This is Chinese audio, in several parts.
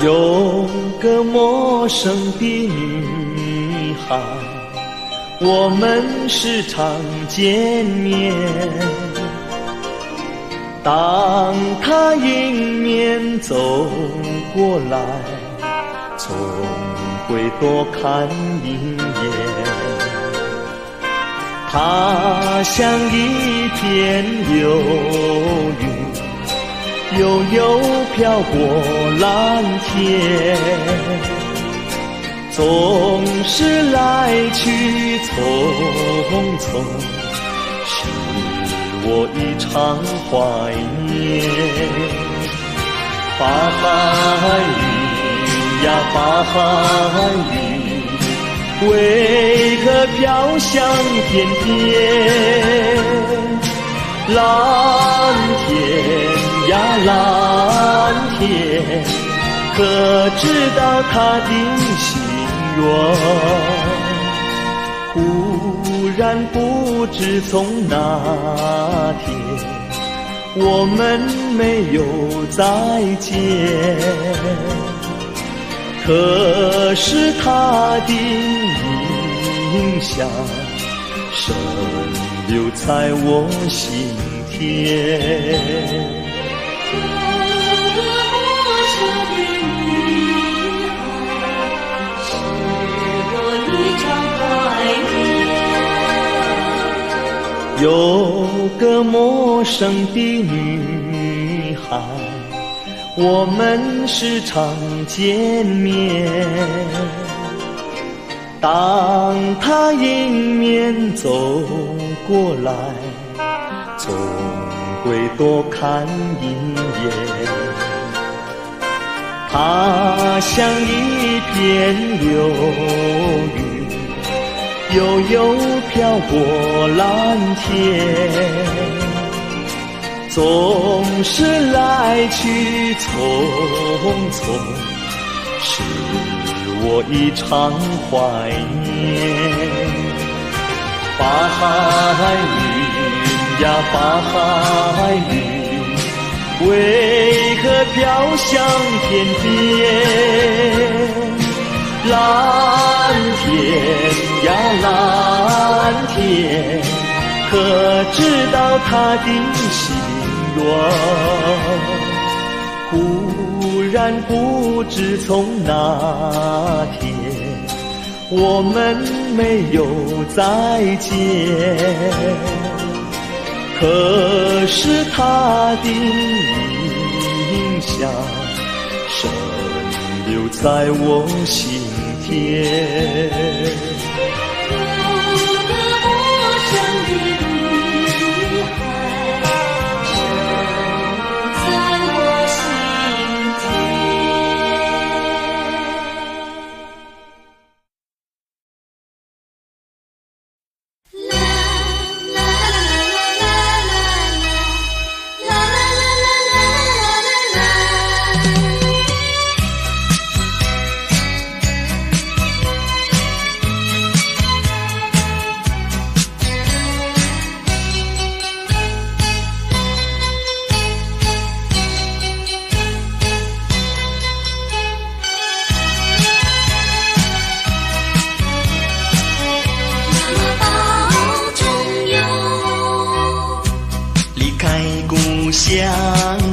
有个陌生的女孩，我们时常见面。当她迎面走过来，总会多看一眼。她像一片流云，悠悠飘过蓝天，总是来去匆匆，使我一场怀念。把寒雨呀把寒雨，为何飘向天边？蓝天呀蓝天，可知道他的心愿？忽然不知从哪天，我们没有再见，可是他的影响深留在我心田。有个陌生的女孩，我们时常见面。当她迎面走过来，总会多看一眼。她像一片流云，悠悠飘过蓝天，总是来去匆匆，使我一场怀念。把寒雨呀把寒雨，为何飘向天边？蓝天呀蓝天，可知道他的心愿？忽然不知从哪天，我们没有再见，可是他的影响深留在我心田。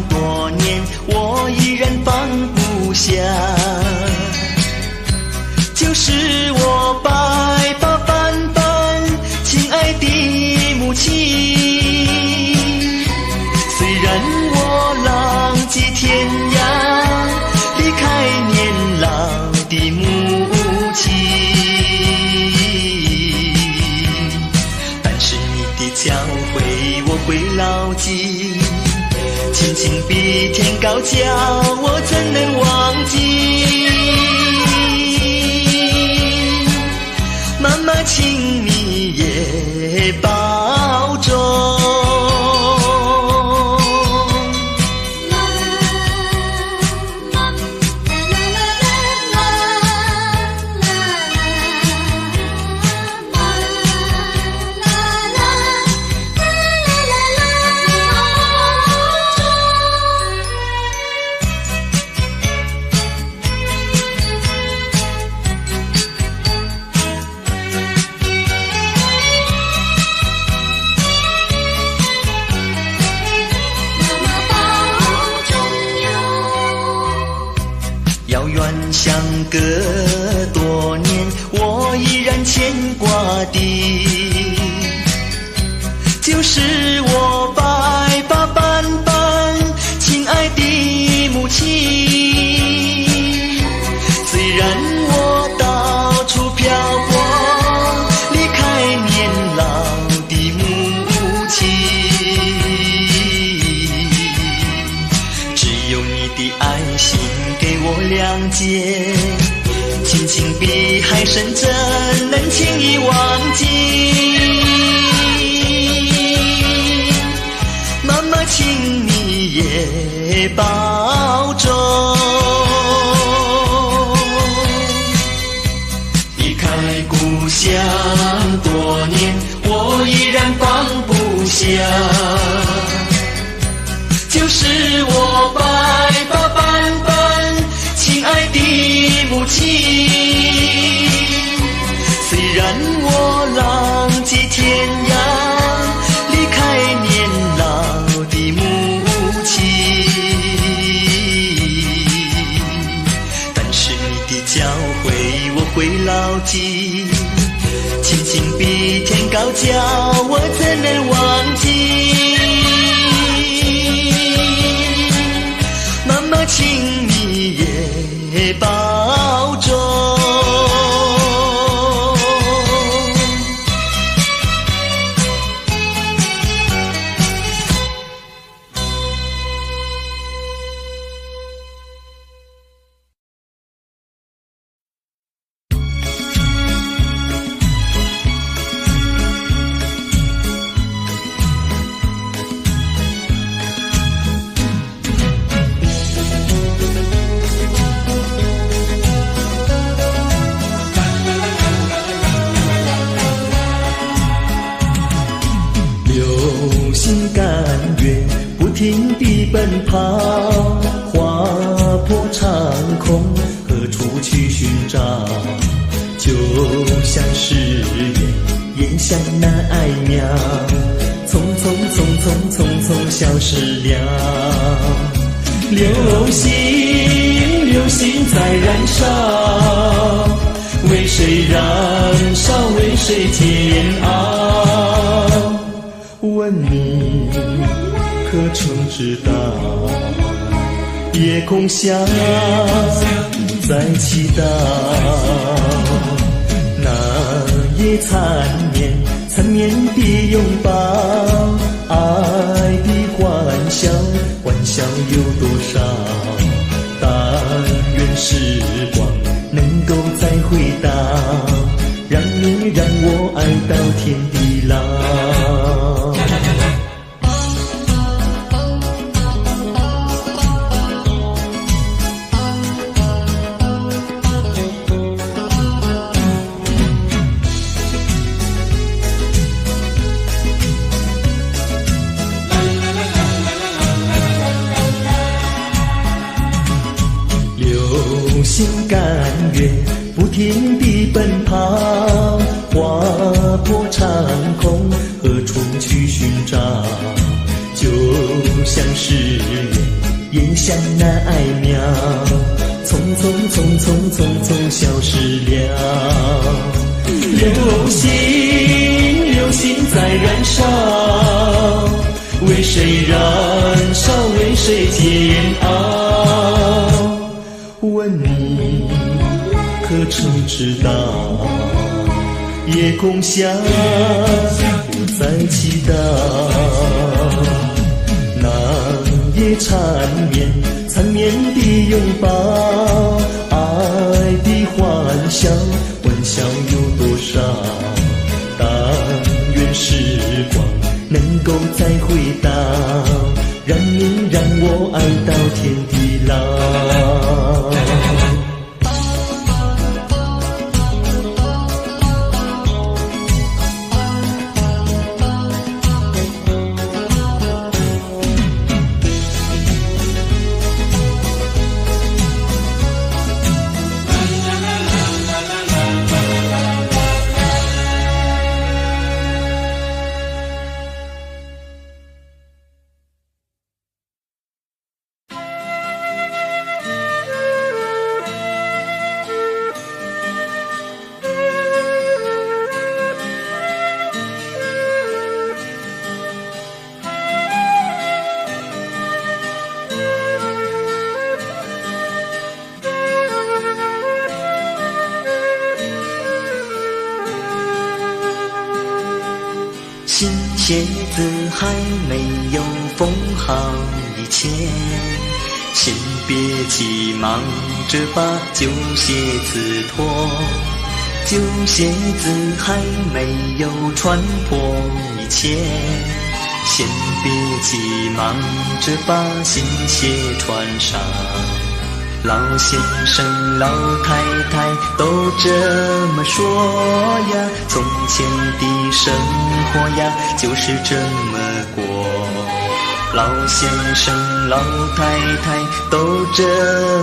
多年我依然放不下，就是我白发斑斑亲爱的母亲。虽然我浪迹天涯，离开年老的母亲，但是你的教诲我会牢记，亲亲比天高叫，我怎能忘记？妈妈，请你也保重。隔多年，我依然牵挂的，就是我白发斑斑亲爱的母亲。虽然我到处漂泊，离开年老的母亲，只有你的爱心给我谅解，亲情比海深，怎能轻易忘记？妈妈，请你也保重。离开故乡多年，我依然放不下，就是我白发斑斑亲爱的母亲。虽然我浪迹天涯，离开年老的母亲，但是你的教诲我会牢记，亲情比天高，叫我怎能忘记？妈妈，请你也保重。停地奔跑，划破长空，何处去寻找？就像是烟像那爱苗，匆匆匆匆匆匆消失了。流星流星在燃烧，为谁燃烧，为谁煎熬？问你可曾知道，夜空下不再祈祷，那夜缠绵的拥抱，爱的欢笑有多少？但愿时光能够再回到，让你让我爱到天地老。心甘愿不停地奔跑，划破长空，何处去寻找？就像是烟像那爱苗，匆匆匆匆匆匆消失了。流星在燃烧，为谁燃烧，为谁煎熬？问你可曾知道，夜空下不再祈祷，那夜缠绵的拥抱，爱的欢笑有多少？但愿时光能够再回到，让你让我爱到天地老。鞋子还没有缝好以前，先别急忙着把旧鞋子脱，旧鞋子还没有穿破以前，先别急忙着把新鞋穿上。老先生老太太都这么说呀，从前的生活呀就是这么过。老先生老太太都这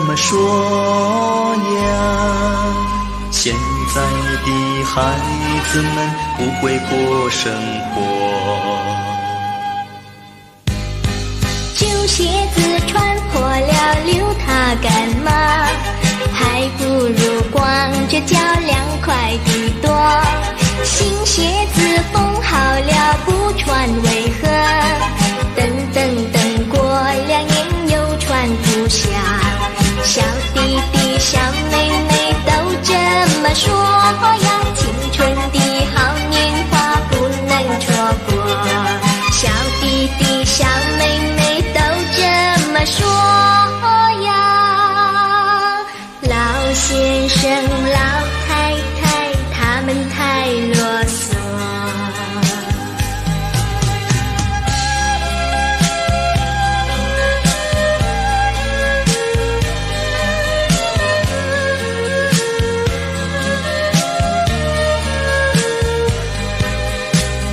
么说呀，现在的孩子们不会过生活。旧鞋子穿破了留它干嘛？还不如光着脚凉快地多。新鞋子缝好了不穿为何？等等等过2年又穿不下。小弟弟小妹妹都这么说呀，青春的好年华不能错过。小弟弟小妹妹都这么说呀，老先生老太太他们太啰嗦。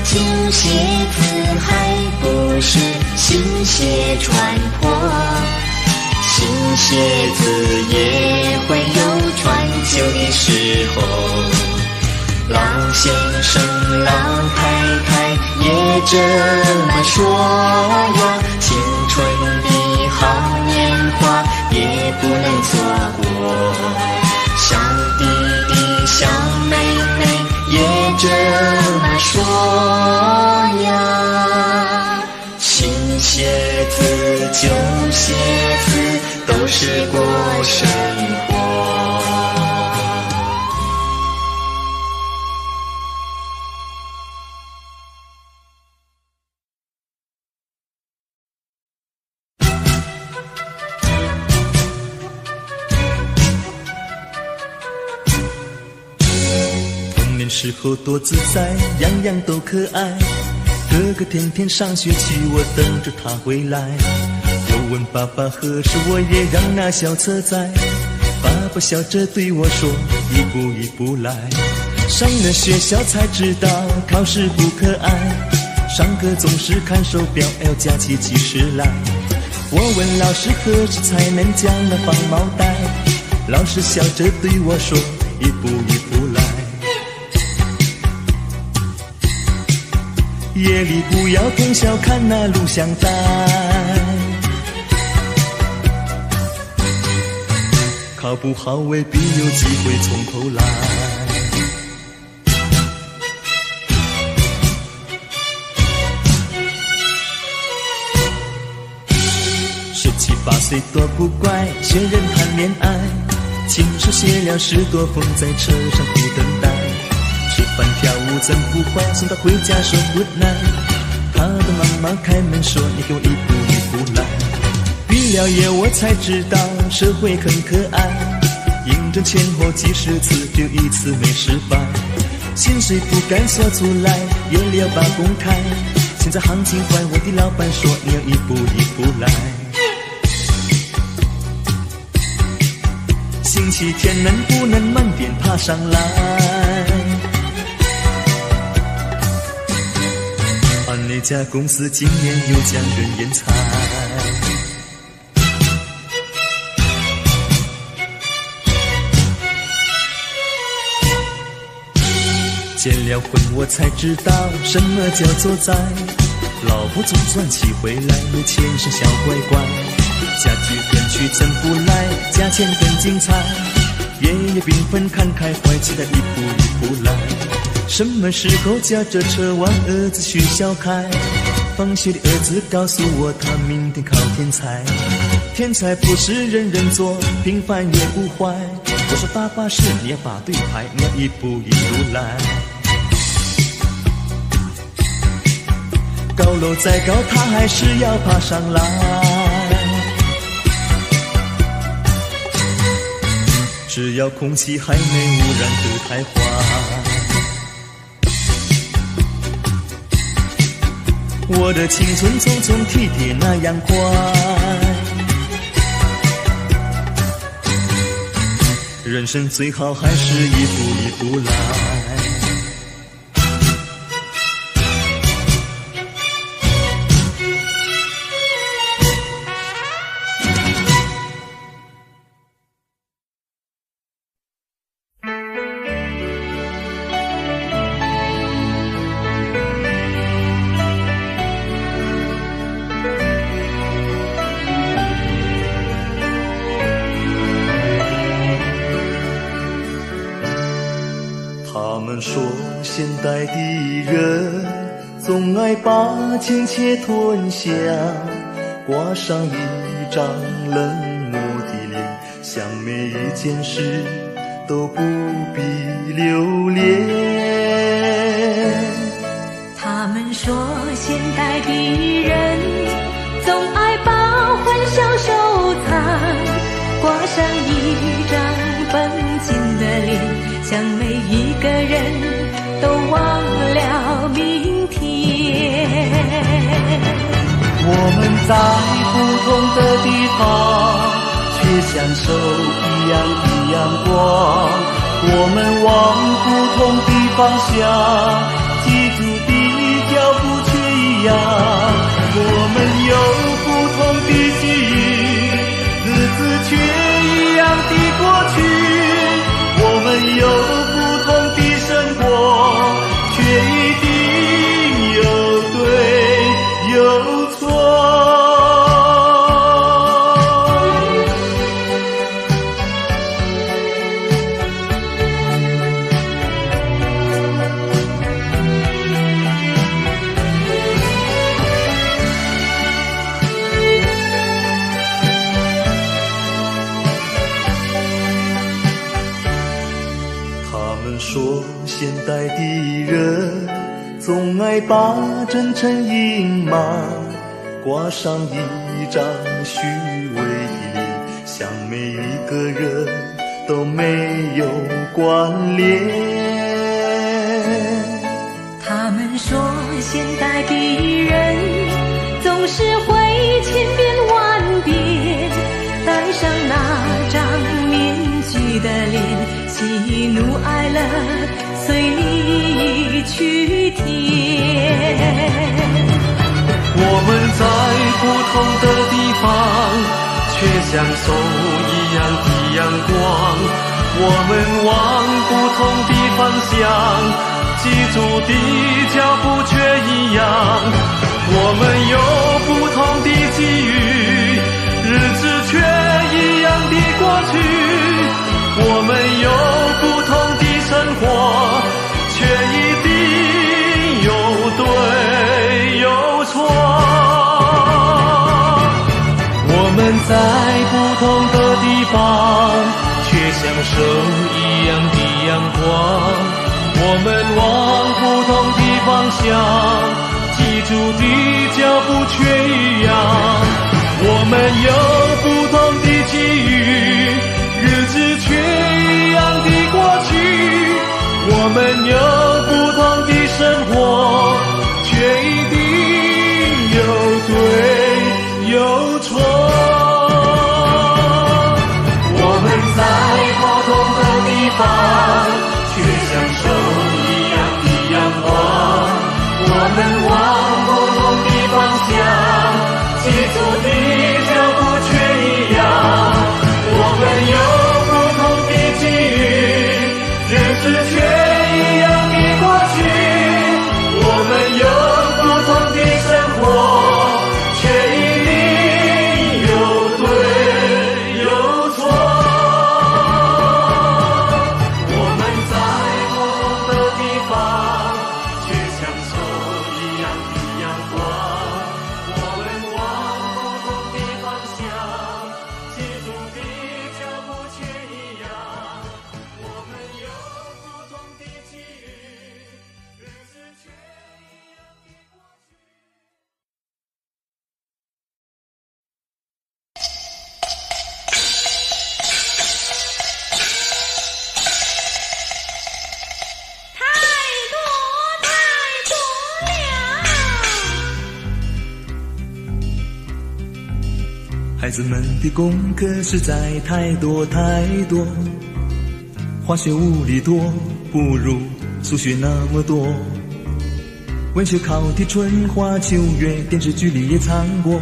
旧鞋子还不是新鞋穿破，新鞋子也会有穿旧的时候。老先生老太太也这么说呀，青春的好年华也不能错过。小弟弟小妹妹也这么说呀，新鞋子旧鞋子都是过生活。时候多自在，样样都可爱。哥哥天天上学去，我等着他回来。我问爸爸何时我也让那小车载，爸爸笑着对我说，一步一步来。上了学校才知道考试不可爱，上课总是看手表，要加起几时来。我问老师何时才能将那放毛带，老师笑着对我说，一步一步来。夜里不要通宵看那录像带，考不好未必有机会从头来。17、18岁多不怪，学人谈恋爱，亲手写了10多封在车上不等待。吃饭跳舞真不坏，送他回家说 good night。 他的妈妈开门说，你给我一步一步来。毕了业我才知道社会很可爱，应征前后几10次就1次没失败。薪水不敢说出来，也了把公开。现在行情坏，我的老板说你要一步一步来。星期天能不能慢点爬上来？那家公司今年又将人延才，结了婚我才知道什么叫做债，老婆总赚起回来，没钱生小乖乖，家具店去挣不来，价钱更精彩，爷爷缤纷看开怀，期待一步一步来。什么时候驾着车往儿子学校开？放学的儿子告诉我，他明天考天才。天才不是人人做，平凡也不坏。我说爸爸是你要把对牌，你要一步一步来。高楼再高，他还是要爬上来。只要空气还没污染得太坏，我的青春匆匆，体贴那样快。人生最好还是一步一步来。他们说现代的人总爱把亲切吞下，挂上一张冷漠的脸，想每一件事都不必留恋。他们说现代的人总爱把欢笑收藏，挂上一张绷紧的脸，想每一个人都忘了明天。我们在不同的地方，却享受一样的阳光。我们往不同的方向，记住的脚步却一样。我们有不同的际遇，日子却一样的过去。我们有不同的生活，却一定有对有错。说现代的人总爱把真诚隐瞒，挂上一张虚伪的脸，像每一个人都没有关联。他们说现代的人总是会千变万变，戴上那张面具的脸，喜怒哀乐随你去填。我们在不同的地方，却享受一样的阳光。我们往不同的方向，记住的脚步却一样。我们有不同的际遇，日子却一样的过去。我们有不同的生活，却一定有对有错。我们在不同的地方，却享受一样的阳光。我们往不同的方向，记住的脚步却一样。我们有不同的际遇，日子却一样的过去。我们有不同的生活，却一定有对有错。我们在不同的地方，却享受一样的阳光。我们往不同的方向，记住的脚步却一样。我们有不同的际遇，日子却一样的过去。我们有不同的生活，却孩子们的功课实在太多太多，化学物理多不如数学那么多，文学考题春花秋月电视剧里也唱过，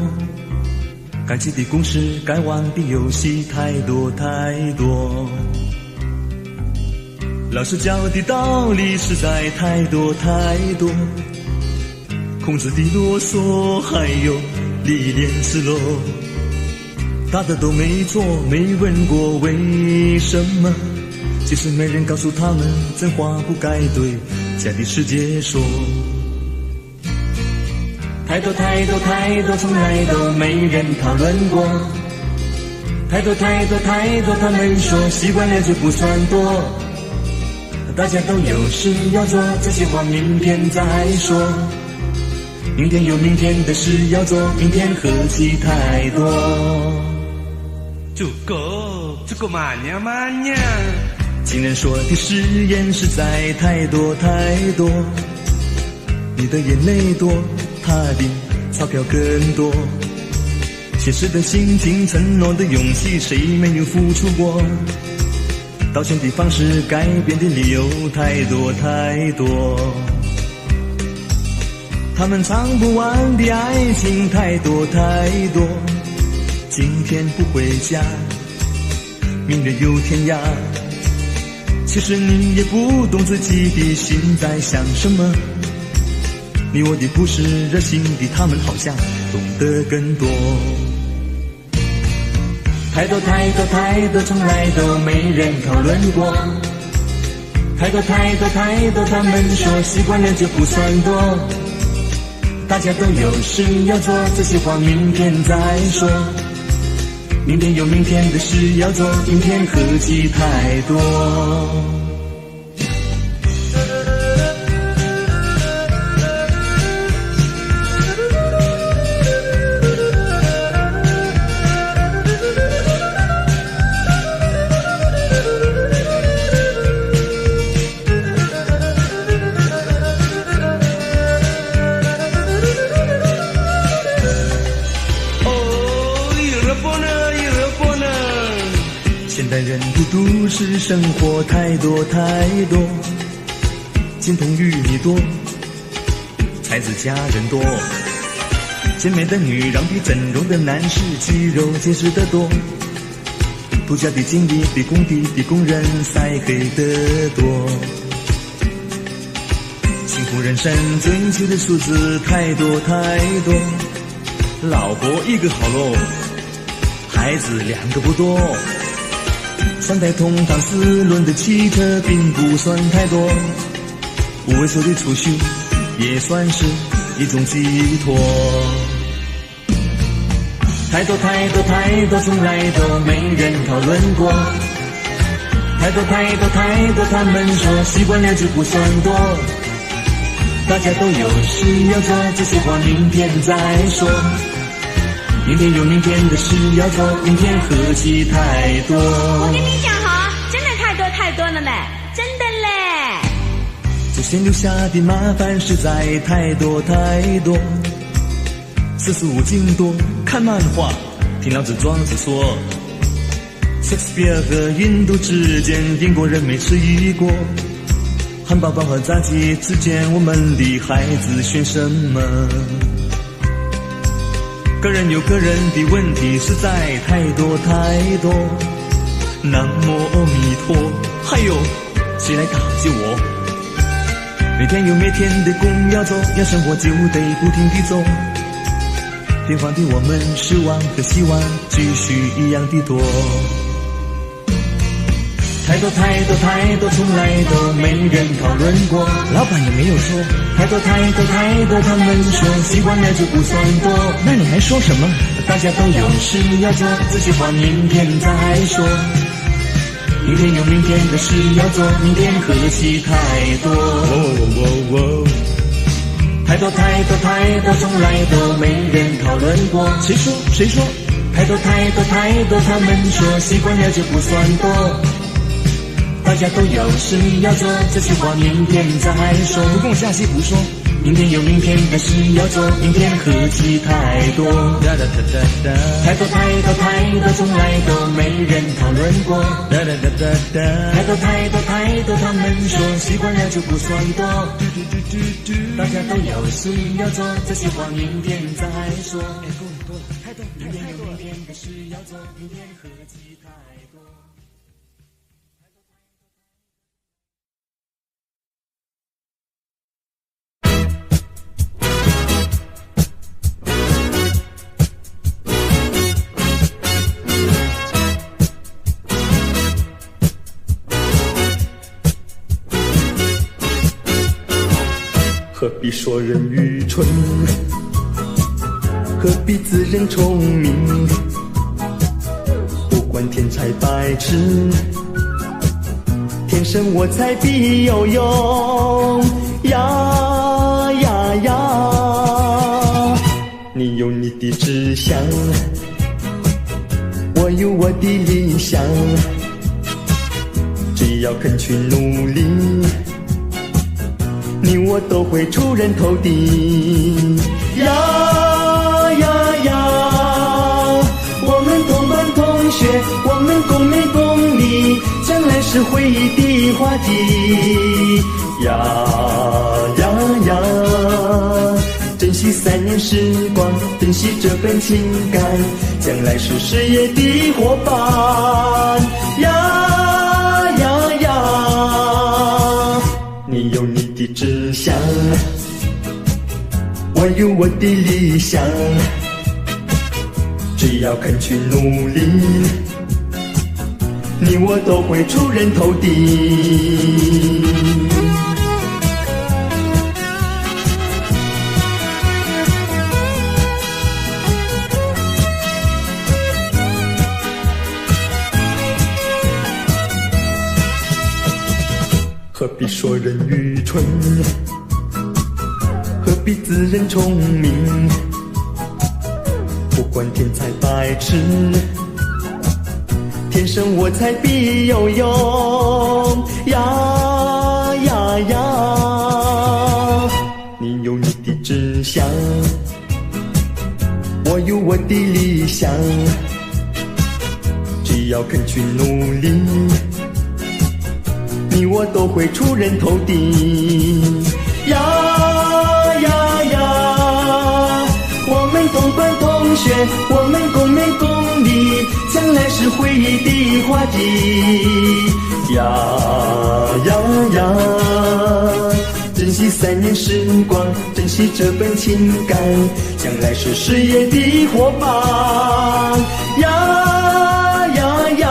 该记的公式该玩的游戏太多太多，老师教的道理实在太多太多，孔子的啰嗦还有历练失落，大的都没做，没问过为什么，其实没人告诉他们真话不该对家的世界说，太多太多太多从来都没人讨论过，太多太多太多他们说习惯了就不算多，大家都有事要做，这些话明天再说，明天有明天的事要做，明天何其太多。这个慢呀，情人说的誓言实在太多太多，你的眼泪多，他的钞票更多，写诗的心情，承诺的勇气，谁没有付出过，道歉的方式，改变的理由太多太多，他们唱不完的爱情太多太多，今天不回家，明月有天涯，其实你也不懂自己的心在想什么，你我的故事热心的他们好像懂得更多，太多太多太多从来都没人讨论过，太多太多太多他们说习惯了就不算多，大家都有事要做，这些话明天再说，明天有明天的事要做，明天何其太多。现代人的都市生活太多太多，金童玉女多，才子佳人多，健美的女人比整容的男士肌肉结实得多，度假的经理比工地的工人晒黑得多，幸福人生追求的数字太多太多，老婆一个好咯，孩子2个不多，3台同堂4轮的汽车并不算太多，5位数的储蓄也算是一种寄托，太多太多太多从来都没人讨论过，太多太多太多他们说习惯了就不算多，大家都有事要做，这些话明天再说，明天有明天的事要做，明天何其太多。我跟你讲哈，真的太多太多了嘞，真的嘞。祖先留下的麻烦实在太多太多，四书五经多，看漫画，听老子庄子说，莎士比亚和印度之间，英国人没迟疑过，汉堡包和炸鸡之间，我们的孩子选什么？个人有个人的问题实在太多太多，南无阿弥陀，还有谁来打救我？每天有每天的工要做，要生活就得不停地做，变化的我们失望和希望继续一样的多，太多太多太多从来都没人讨论过，老板也没有说，太多太多太多他们说习惯了就不算多，那你还说什么？大家都有事要做，这些话明天再说，明天有明天的事要做，明天何其太多，太多太多太多从来都没人讨论过，谁说？太多太多太多他们说习惯了就不算多，大家都有事要做，这些话明天再说，不共下西不说，明天有明天的事要做，明天何其太多，太多太多太多，从来都没人讨论过，太多太多太多，他们说习惯了就不算多，大家都有事要做，这些话明天再说，明天有明天的事要做，明天何其太多。何必说人愚蠢，何必自认聪明，不管天才白痴，天生我材必有用，呀呀呀！你有你的志向，我有我的理想，只要肯去努力，你我都会出人头地，呀呀呀！我们同班同学，我们共美共理，将来是回忆的话题，呀呀呀！珍惜3年时光，珍惜这份情感，将来是事业的伙伴，呀呀呀！你有你的志向，我有我的理想，只要肯去努力，你我都会出人头地。何必说人愚蠢，何必自认聪明，不管天才白痴，天生我材必有用，呀呀呀！你有你的志向，我有我的理想，只要肯去努力，你我都会出人头地，呀呀呀！我们同班同学，我们共美共理，将来是回忆的话题，呀呀呀！珍惜3年时光，珍惜这份情感，将来是事业的伙伴，呀呀呀！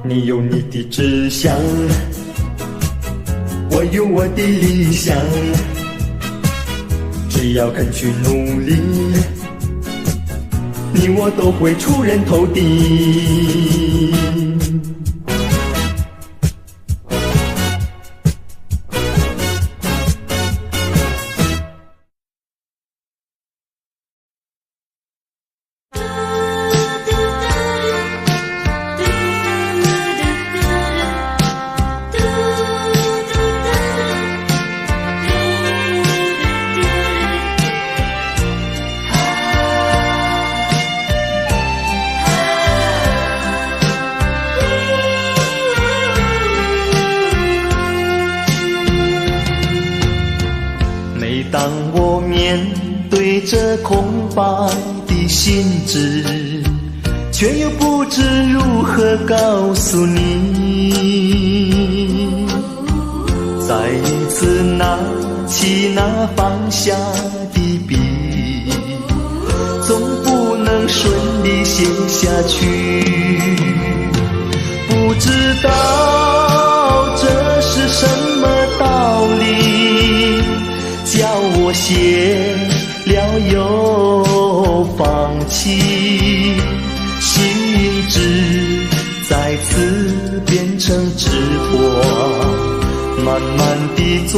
你有你的志向，我有我的理想，只要肯去努力，你我都会出人头地。当我面对这空白的心智，却又不知如何告诉你，再一次拿起那放下的笔，总不能顺利写下去，不知道这是什么道理，叫我写了又放弃，心智再次变成纸坨，慢慢地装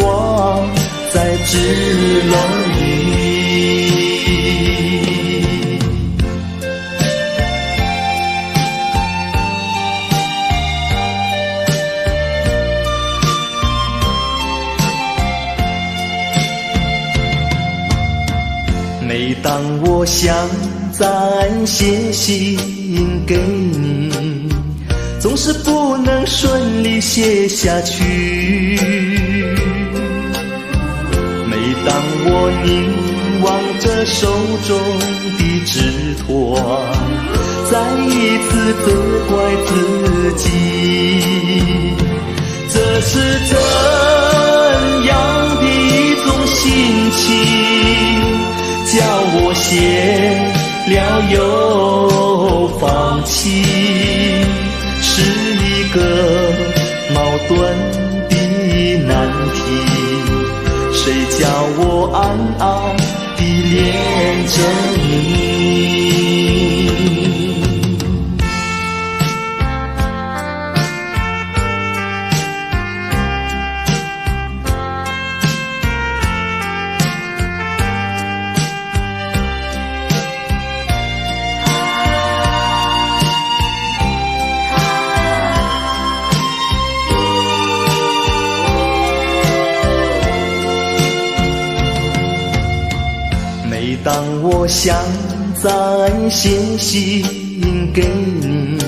在纸篓里。每当我想再写信给你，总是不能顺利写下去。每当我凝望着手中的纸团，再一次责怪自己，这是怎样的一种心情，叫我写了又放弃，是一个矛盾的难题，谁叫我暗暗地恋着你。每当我想再写信给你，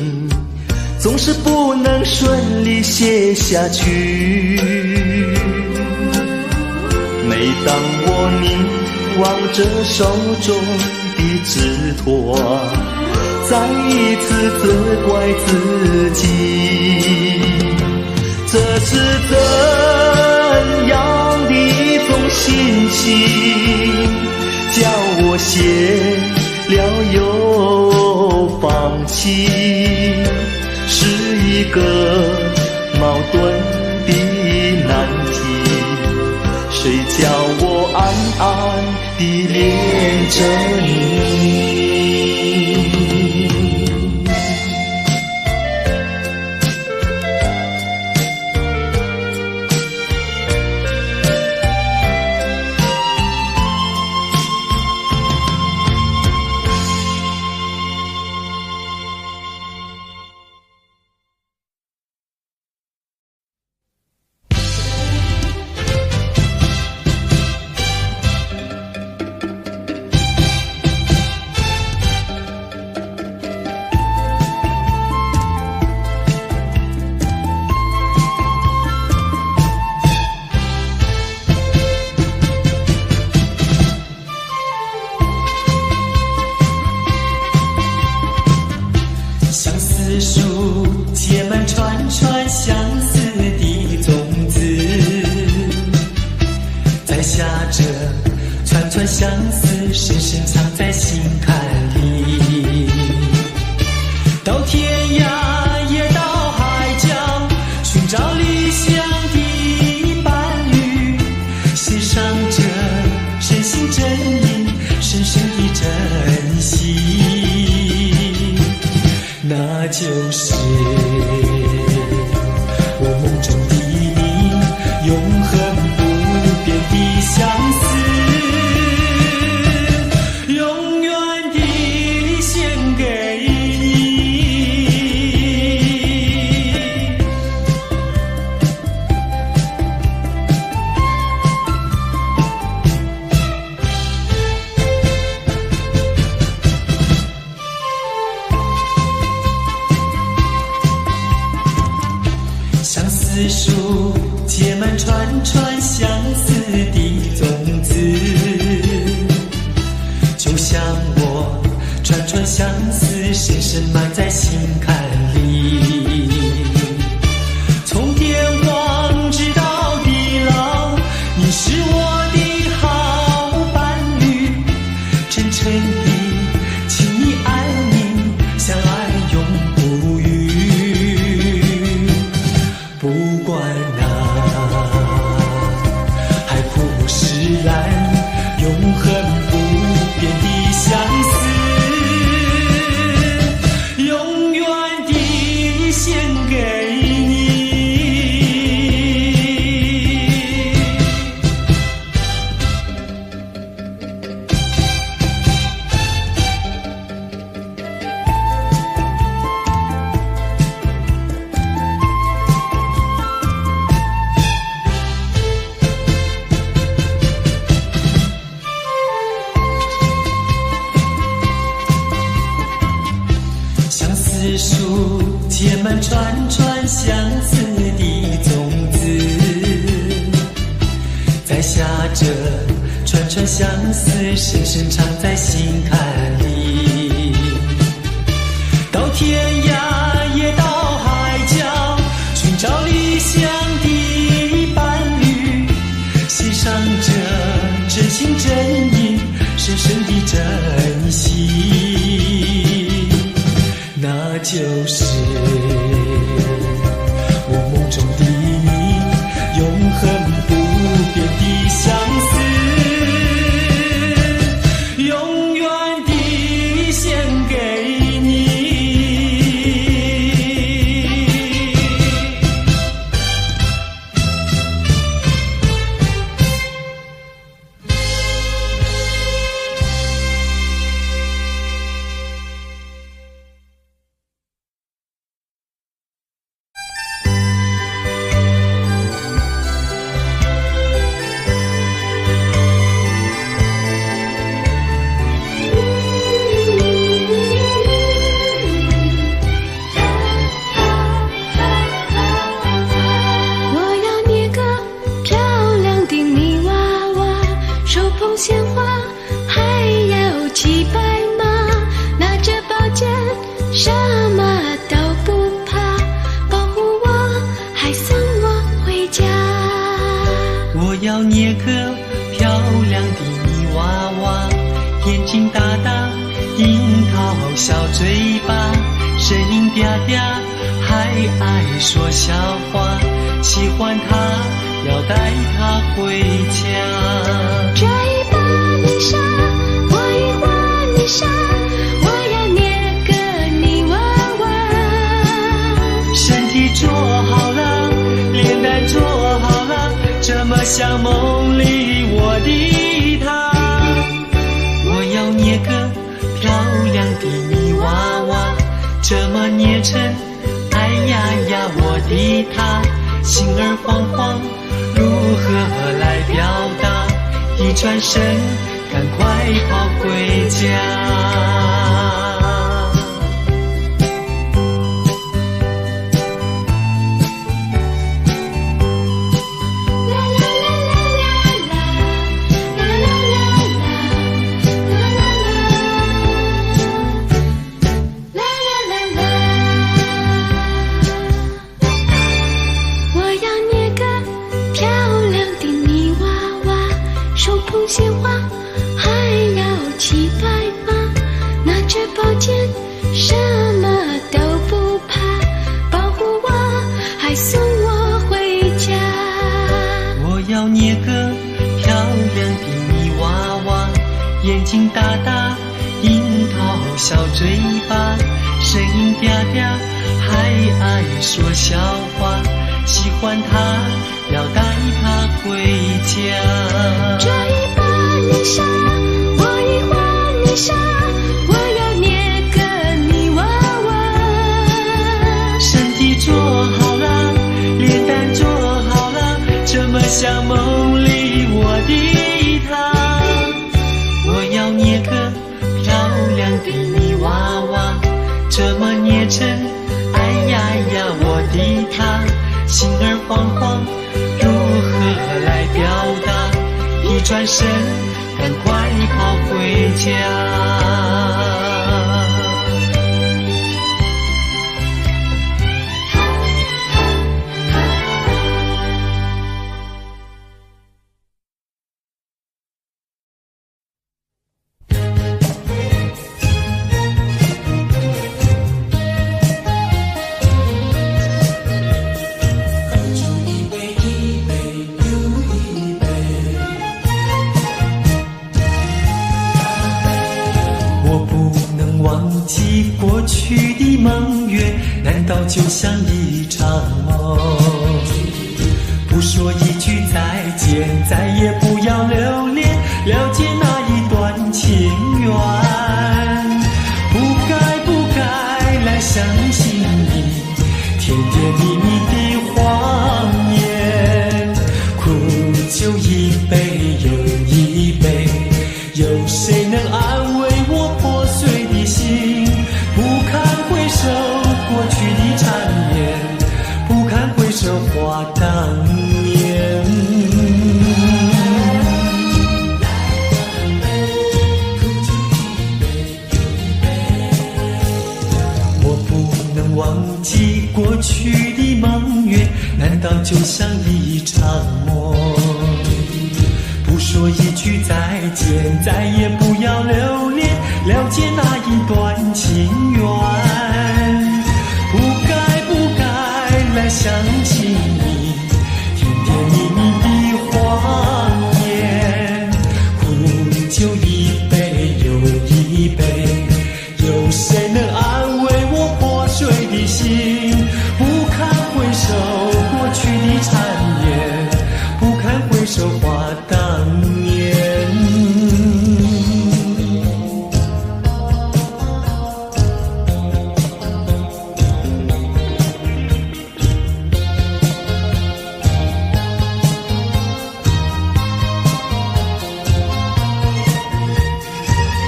总是不能顺利写下去。每当我凝望着手中的纸团，再一次责怪自己，这是怎样的一种心情，叫我写了又放弃，是一个矛盾的难题，谁叫我暗暗地恋着你。相思深深藏在心坎里，到天涯也到海角，寻找理想的伴侣，写上这真心真意，深深的珍惜，那就是我梦中的你，永恒不变的相思。相思树结满串串相思的种子，就像我串串相思深深埋在心坎里，从天荒直到地老，你是我的好伴侣，真诚的情意爱你，相爱永不渝。不管那海枯石烂，永恒不变的相思，永远地献给你。子树结满串串相思的种子，在下着串串相思，深深藏在心坎里。到天涯也到海角，寻找理想的伴侣，献上这真心真意，深深的珍惜，那就是我梦中的你，永恒不变的相思，永远地献给你。鲜花，还要骑白马，拿着宝剑，什么都不怕，保护我，还送我回家。我要捏个漂亮的泥娃娃，眼睛大大，樱桃小嘴巴，声音嗲嗲，还爱说笑话，喜欢她，要带她回家。这一把泥沙，我一画泥沙，我要捏个泥娃娃。身体做好了，脸蛋做好了，这么像梦里我的她。我要捏个漂亮的泥娃娃，这么捏成哎呀呀我的她，心儿慌慌，如何来表达？一转身，赶快跑回家。鲜花，还要骑白马，拿着宝剑，什么都不怕，保护我，还送我回家。我要捏个漂亮的泥娃娃，眼睛大大，樱桃小嘴巴，声音嗲嗲，还爱说笑话，喜欢她，要带她回家。这一把泥沙，我一画泥沙，我要捏个泥娃娃。身体做好了，脸蛋做好了，这么像梦里我的她。我要捏个漂亮的泥娃娃，这么捏成哎呀呀我的她，心儿慌慌，如何来表达？一转身，赶快跑回家。过去的梦月，难道就像一场梦？不说一句再见，再也不要留恋，了解那一段情缘。不该来相信你甜甜蜜蜜的谎言，苦酒一杯又一杯，有谁能安慰我破碎的心？不堪回首，记过去的梦魇，难道就像一场梦？不说一句再见，再也不要留恋，了解那一段情缘。不该不该来相信你甜甜蜜蜜的谎言，苦酒一杯又一杯，有谁能安慰我破碎的心？不堪回首过去的缠绵，不堪回首话当年。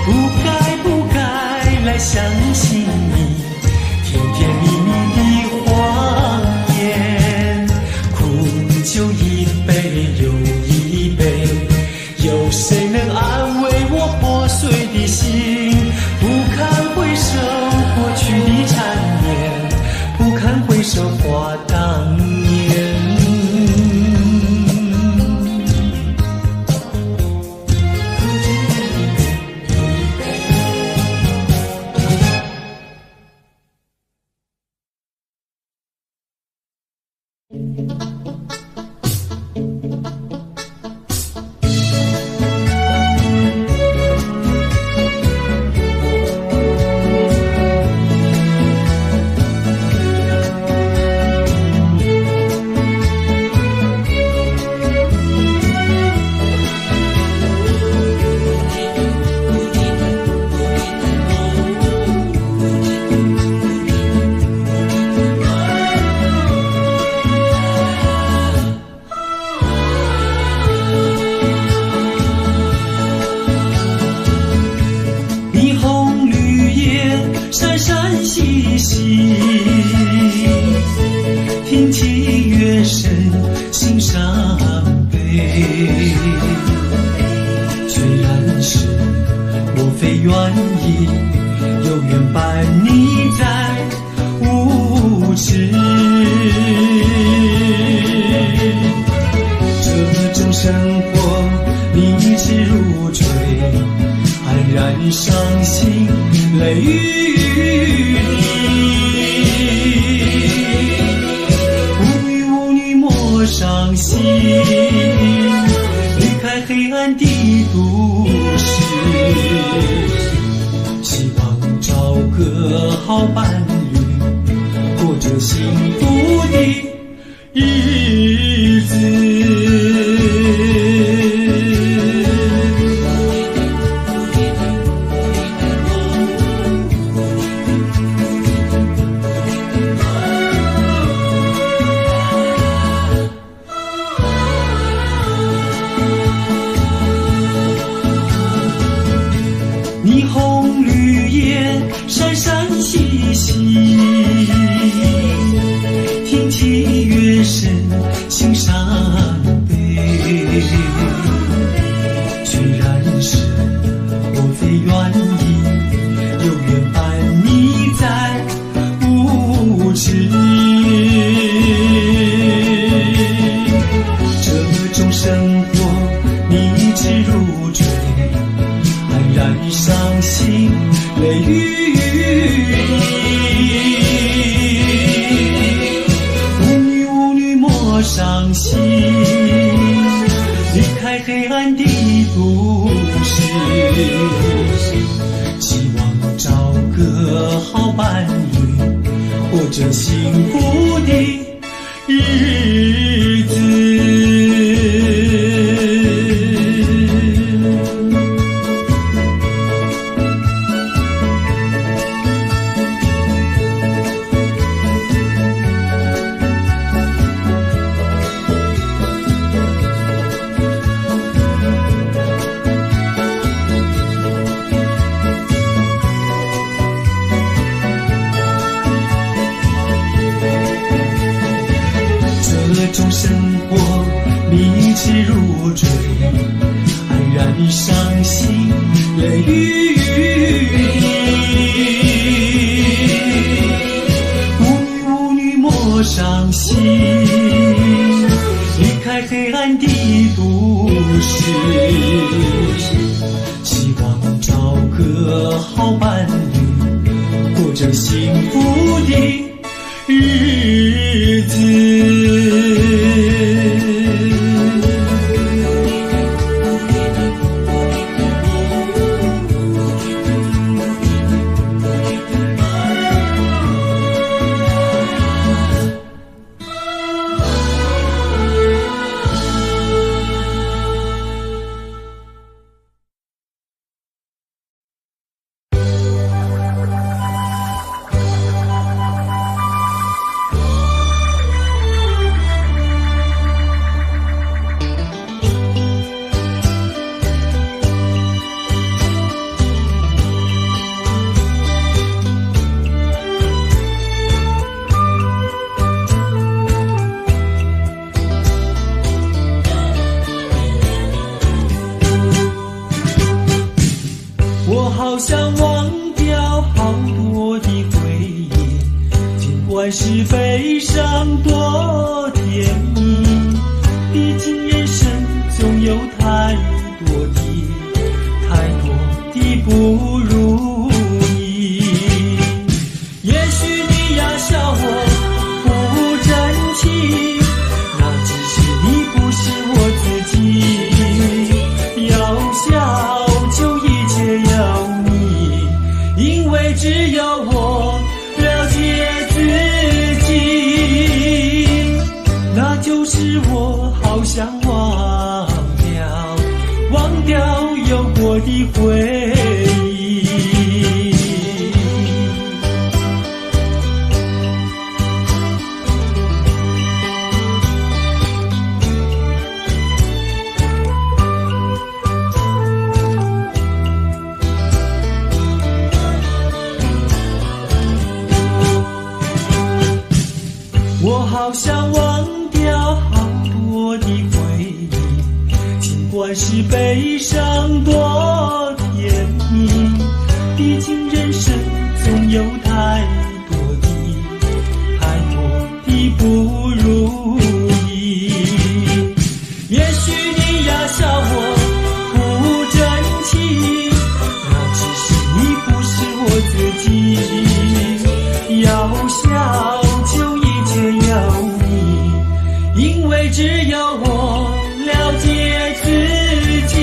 不该不该来相信你甜甜蜜蜜的谎言，苦酒一杯又一杯，有谁能安慰我破碎的心？不堪回首过去的缠绵，不堪回首话当年。霓虹绿叶闪闪兮兮，听起乐声心伤悲。虽然是我非愿意，有缘伴你在无知。这种生活你知如水，黯然伤心泪雨滴，无女无女莫伤心，离开黑暗的都市，希望找个好伴侣，过着幸福的日子。霓虹绿叶闪闪兮兮，听起乐声心伤悲。虽然是我非愿意，有缘伴你在无知。这种生活你知如水，黯然伤心泪雨滴，无女无女莫伤心，离开黑暗的都市，希望找个好伴侣，过着幸福的日子。这种生活你知如水，黯然伤心泪雨滴，无女好伴侣，过着幸福的日子。我好想忘掉好多的回忆，尽管是悲伤多甜蜜，毕竟人生总有太多的不如意。也许你呀笑我不争气，那只是你不是我自己。要笑就一切要你，因为只有我了解自己，那就是我好想忘掉有过的回忆。我好想忘掉好多的回忆，尽管是悲伤多甜蜜，毕竟人生总有太多的不如意。也许你呀笑我不争气，那只是你不是我自己。要笑就一切要你，因为只有我了解自己，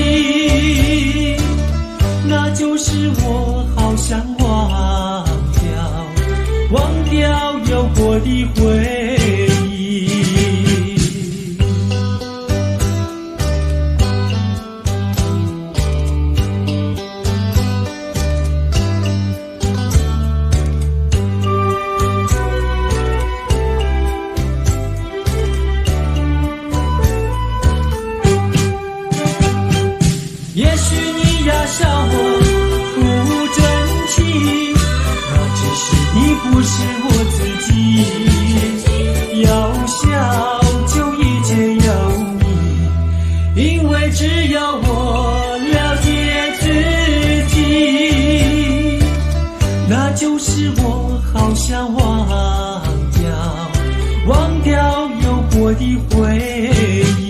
那就是我好想忘掉有过的回忆。也许你呀笑我不争气，那只是你不是我自己。要笑就一切要你，因为只有我了解自己，那就是我好想忘掉有过的回忆。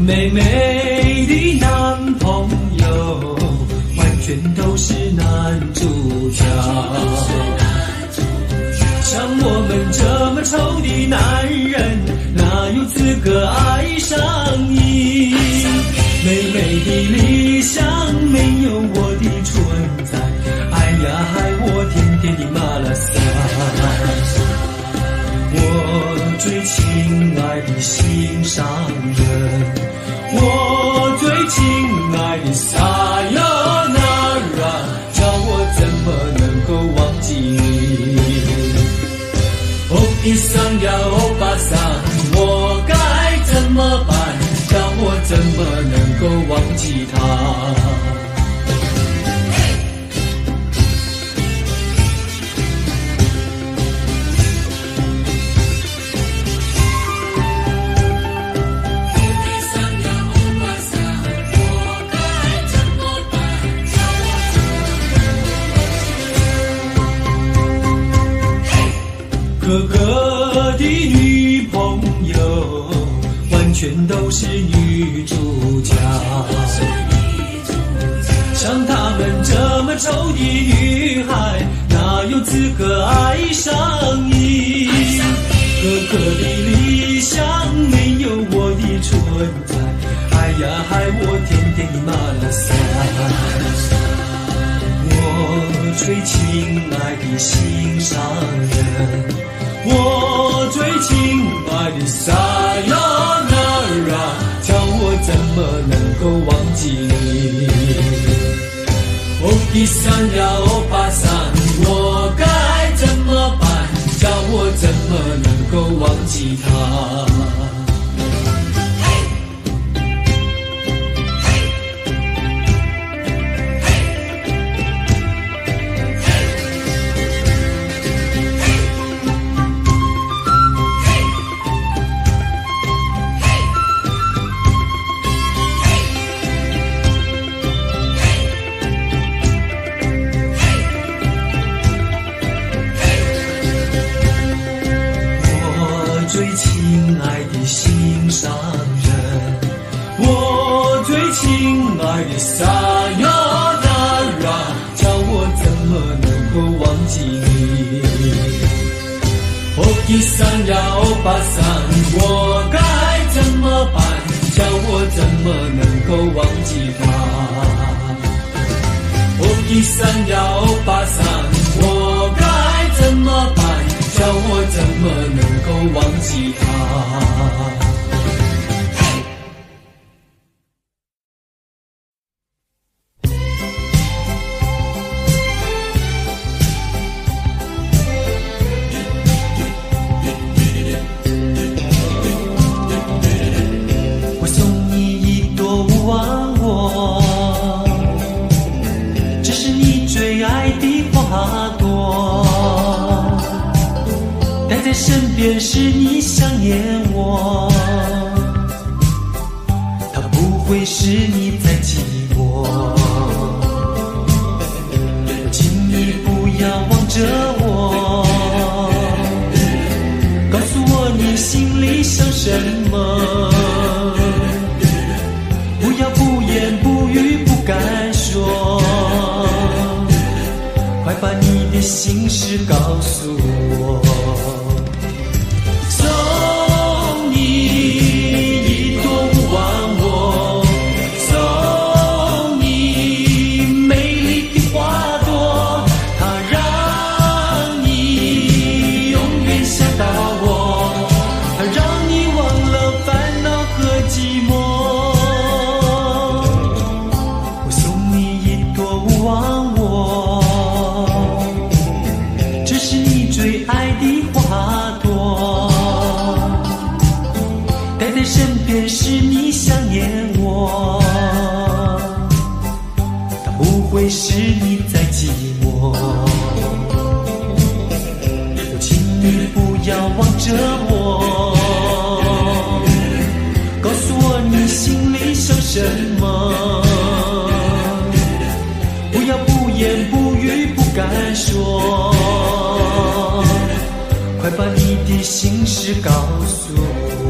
美美的男朋友，完全都是男主角。像我们这么丑的男人，哪有资格爱上你？美美的理想没有我的存在，哎呀，害我甜甜的马拉松。我最亲爱的心上人，我最亲爱的撒哟那拉，叫我怎么能够忘记你？哦，一桑呀，欧巴桑，我该怎么办？叫我怎么能够忘记他？哥哥的女朋友完全都是女主角，像她们这么丑的女孩，哪有资格爱上你？哥哥的理想没有我的存在，哎呀，害我天天的马拉松。我最亲爱的心上人，我最亲爱的撒亚那拉，叫我怎么能够忘记你？哦，比萨呀，哦巴桑，我该怎么办？叫我怎么能够忘记他？最亲爱的心上人，我最亲爱的撒亚那拉，叫我怎么能够忘记你？哦，伊桑呀，哦巴桑，我该怎么办？叫我怎么能够忘记他？哦，伊桑呀，哦巴桑，我该怎么办？叫我怎么能够忘记他？我送你一朵忘我，这是你最爱的花朵。待在身边时你想念我，它不会使你再寂寞。请你不要望着我，告诉我你心里想什么。不要不言不语不敢说，快把你的心事告诉我。是你想念我，它不会使你再寂寞。我请你不要望着我，告诉我你心里想什么。不要不言不语不敢说，快把你的心事告诉我。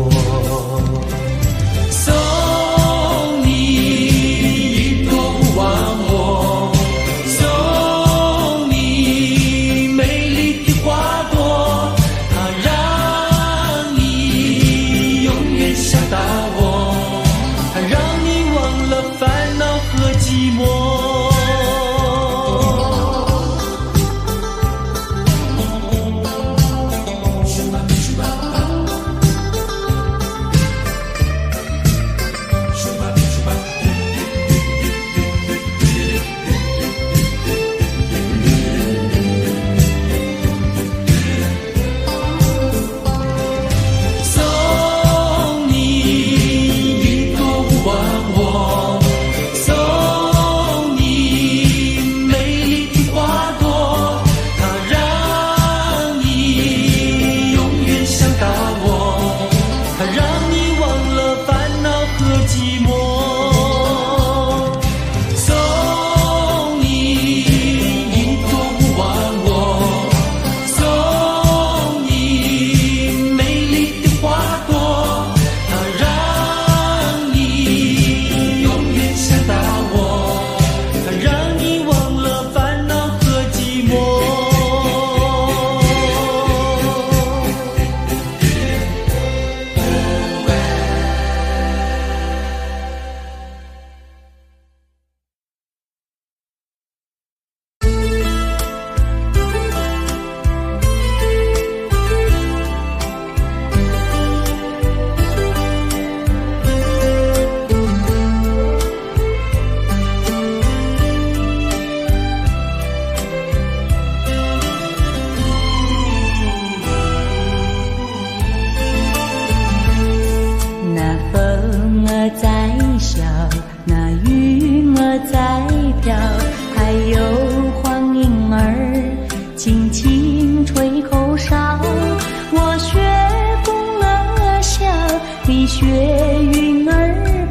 云儿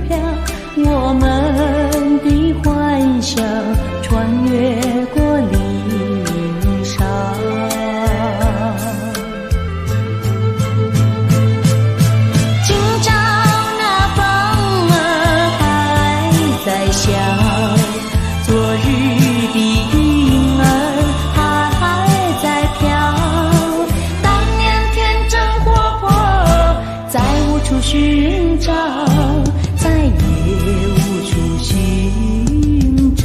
飘，我们的幻想穿越过林梢。今朝那风儿还在笑，昨日的云儿还在飘。当年天真活泼，再无处寻找，再也无处寻找。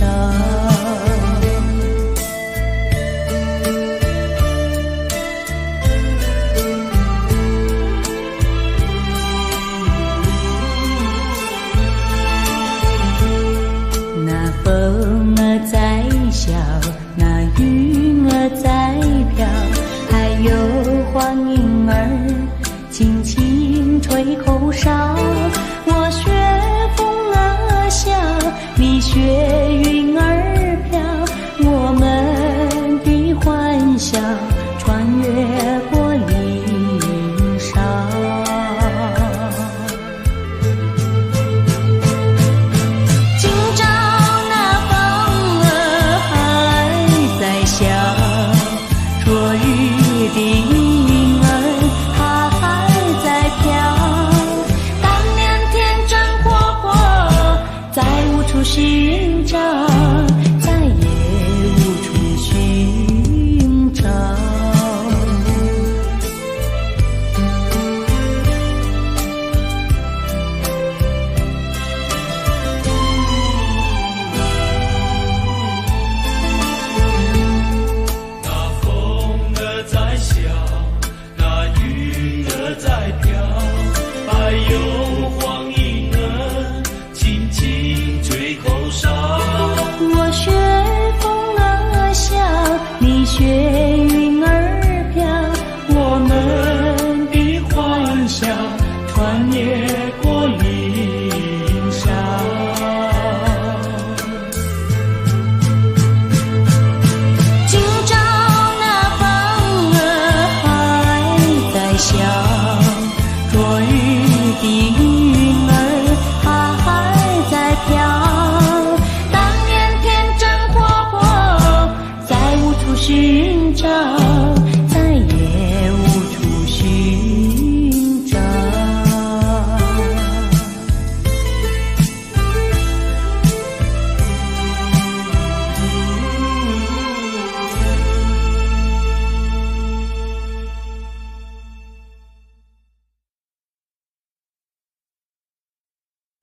那风儿在笑，那云儿在飘，还有黄莺儿轻轻吹口哨。我学风儿笑，你学云儿飘，我们的幻想穿越过林梢。今朝那风儿还在笑，昨日的云儿还在飘。当年天真活泼，再无处寻找，再也无处寻找。那风儿在笑，那云儿在飘，还有黄莺儿轻轻吹口哨。我学风儿笑，你学云儿飘，我们的幻想穿越过林梢。今朝那风儿还在笑，昨日的云儿还在飘。当年天真活泼，再无处寻找，再也无处寻找。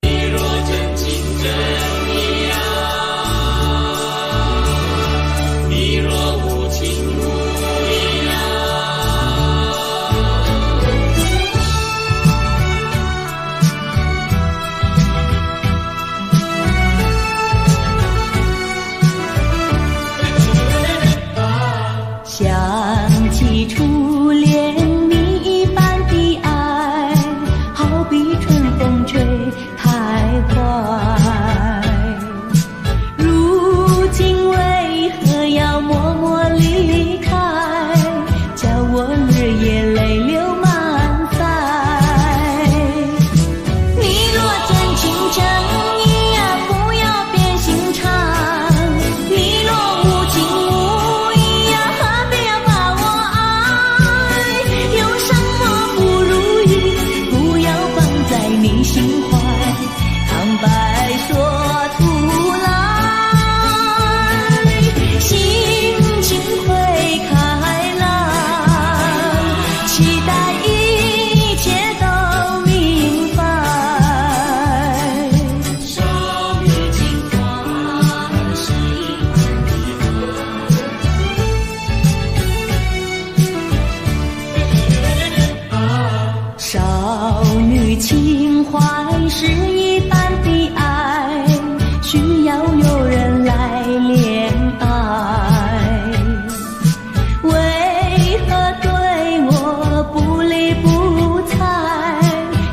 你若真情真意啊，你若无情无义啊。想起初恋你一般的爱，好比春风吹开怀。如今为何要默默离开，叫我日夜泪流满腮。你若真情真意啊，不要变心肠。你若无情无义呀，何必要把我爱？有什么不如意，不要放在你心怀，坦白说出来，心情会开朗，期待一切都明白。少女情话是一般的爱，少女情怀是一般的爱，需要有人来怜爱。为何对我不理不睬？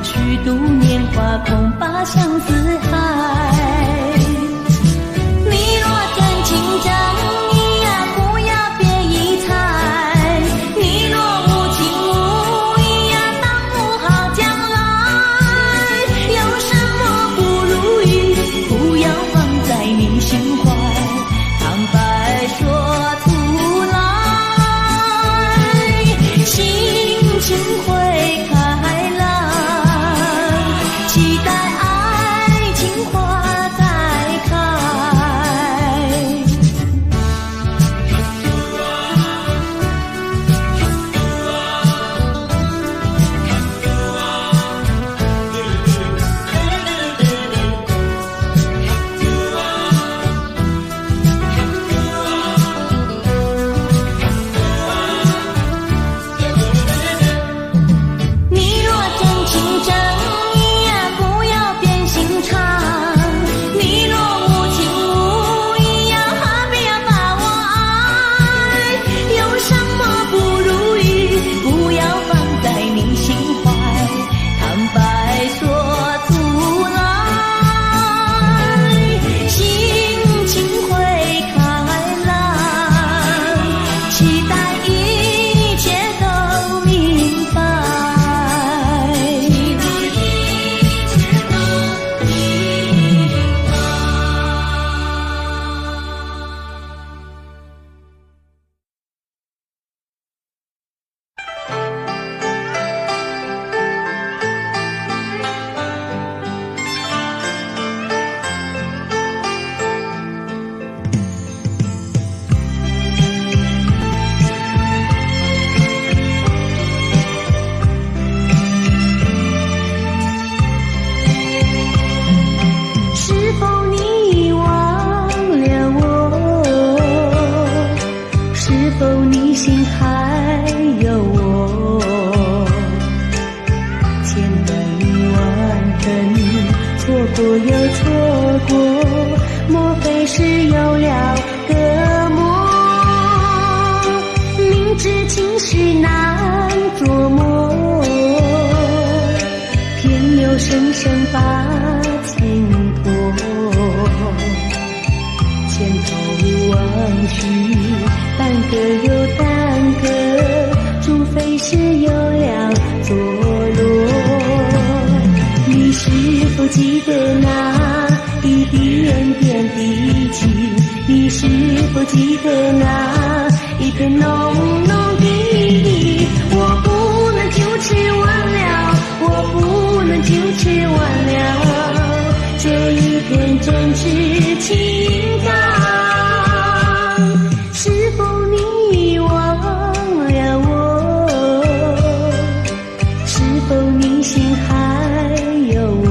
虚度年华，恐怕相思海。你若真情真意啊，不要别意猜。你若无情无义呀，耽误好将来。有过又错过，莫非是有了个梦？明知情绪难琢磨，偏又生生把情拖。前头望去，耽搁又耽搁，除非是有了着落。你是否记得那一点点的情？你是否记得那一片浓浓的意？我不能就此忘了，我不能就此忘了这一片真挚情感。是否你忘了我？是否你心还有我？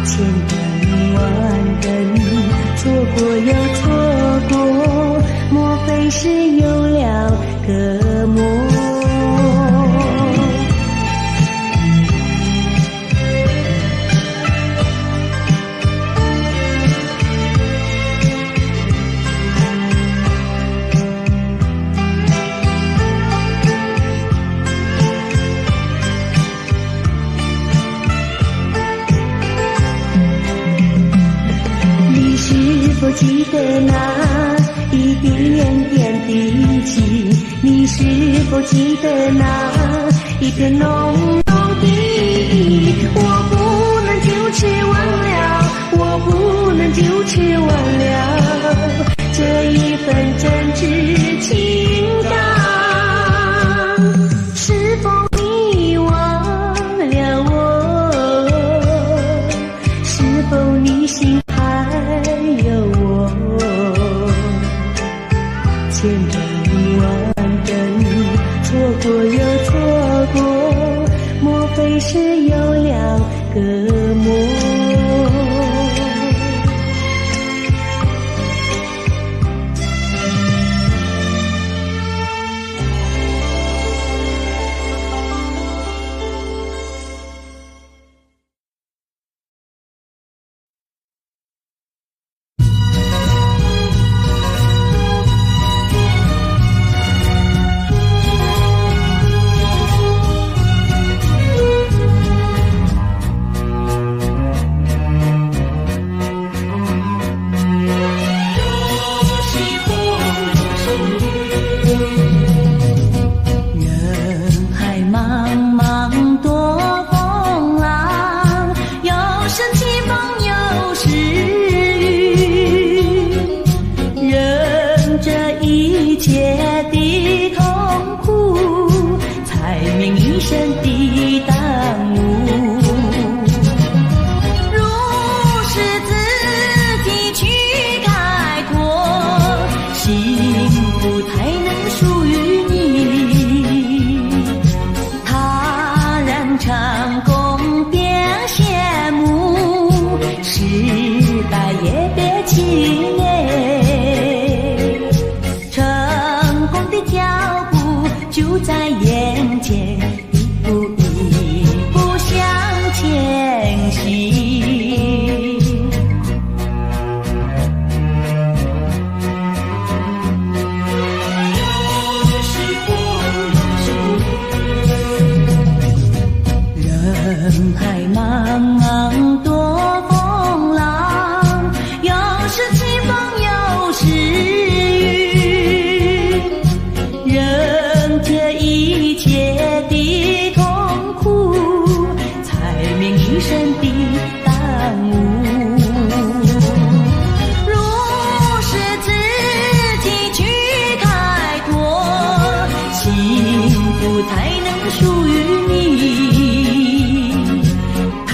千等万等，错过又错过，莫非是有了个梦？是否记得那一点点的情？你是否记得那一片浓浓的意？我不能就此忘了，我不能就此忘了这一份真挚情感。是否你忘了我？是否你心还有我？千等万等，错过又错过，莫非是有了个梦？才能属于你，他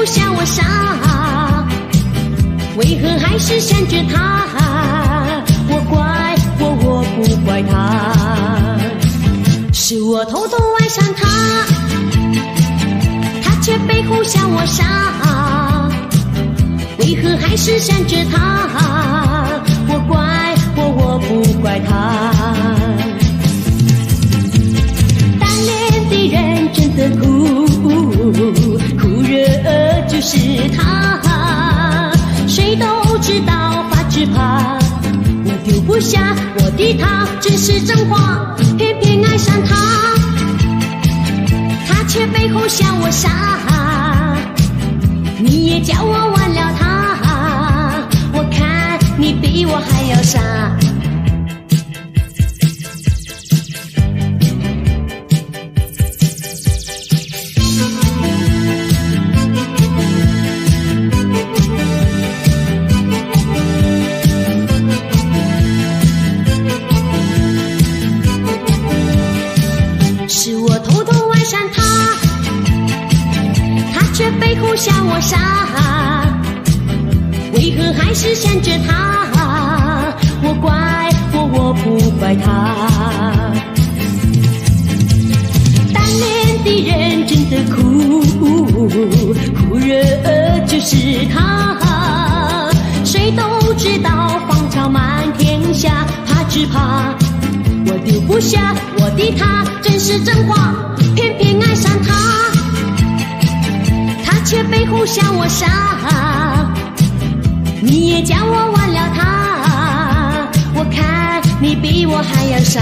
后向我杀，为何还是想着他？我怪我不怪他，是我偷偷爱上他，他却背后向我杀，为何还是想着他？我怪我不怪他。单恋的人真的苦，苦热就是他，谁都知道发只怕，我丢不下我的他，真是真话，偏偏爱上他，他却背后向我杀，你也叫我忘了他，我看你比我还要傻。是我偷偷爱上他，他却背后向我杀，为何还是想着他？我怪我不怪他。单恋的人真的苦，苦热就是他，谁都知道芳草满天下，他只怕我丢不下我的他，真是真话，偏偏爱上他，他却背后向我杀，你也叫我忘了他，我看你比我还要傻。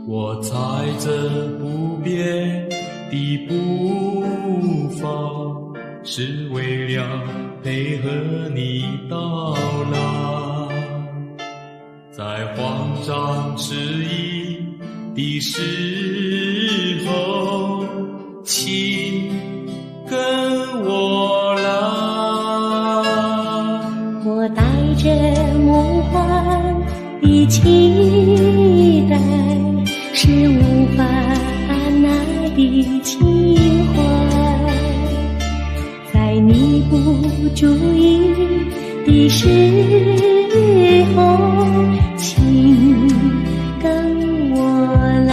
我踩着不变的步伐，是为了配合你到来，在慌张迟疑的时候，请跟我来。我带着梦幻的期待，是无法按捺的情怀，在你不注意的时候，请跟我来。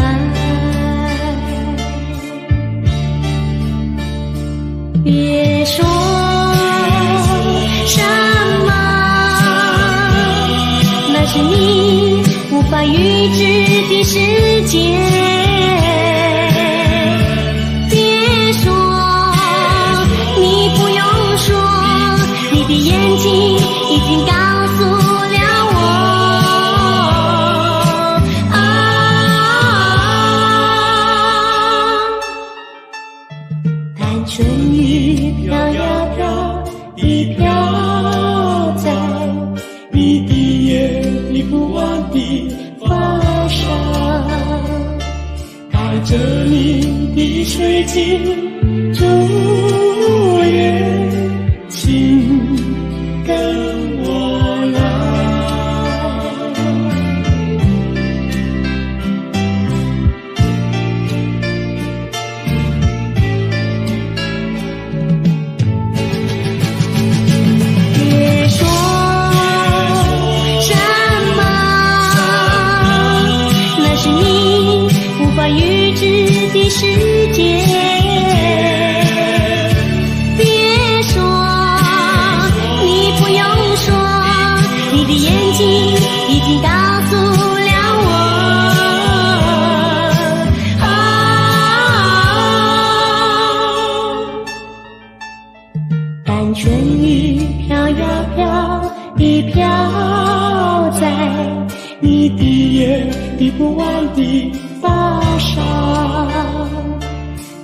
别说什么，那是你无法预知的世界。别说，你不用说，你的眼睛已经告诉了我。单纯雨飘呀飘，一飘在你的眼里不完的发上，带着你的水晶祝愿，请跟我来。别说什么，那是你无法预知的世界。地飘在你的眼滴不完的发梢，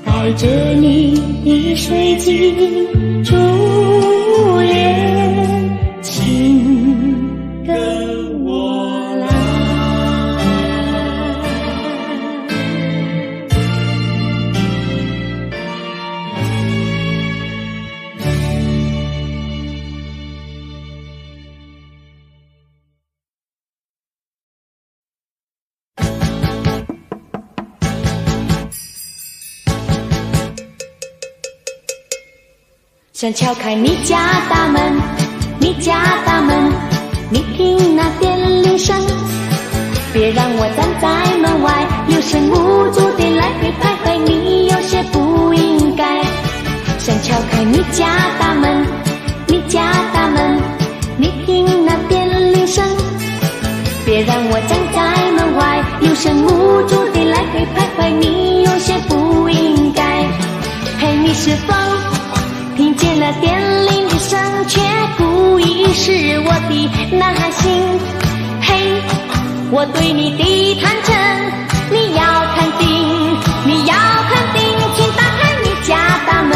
带着你的水晶珠帘，请跟我来。想敲开你家大门，你家大门，你听那电铃声，别让我站在门外，有声无足地来回徘徊，你有些不应该。想敲开你家大门，你家大门，你听那电铃声，别让我站在门外，有声无足地来回徘徊，你有些不应该。嘿，你是否听见了电铃的声，却故意是我的那心？嘿，我对你的坦诚，你要肯定，你要肯定，请打开你家大门，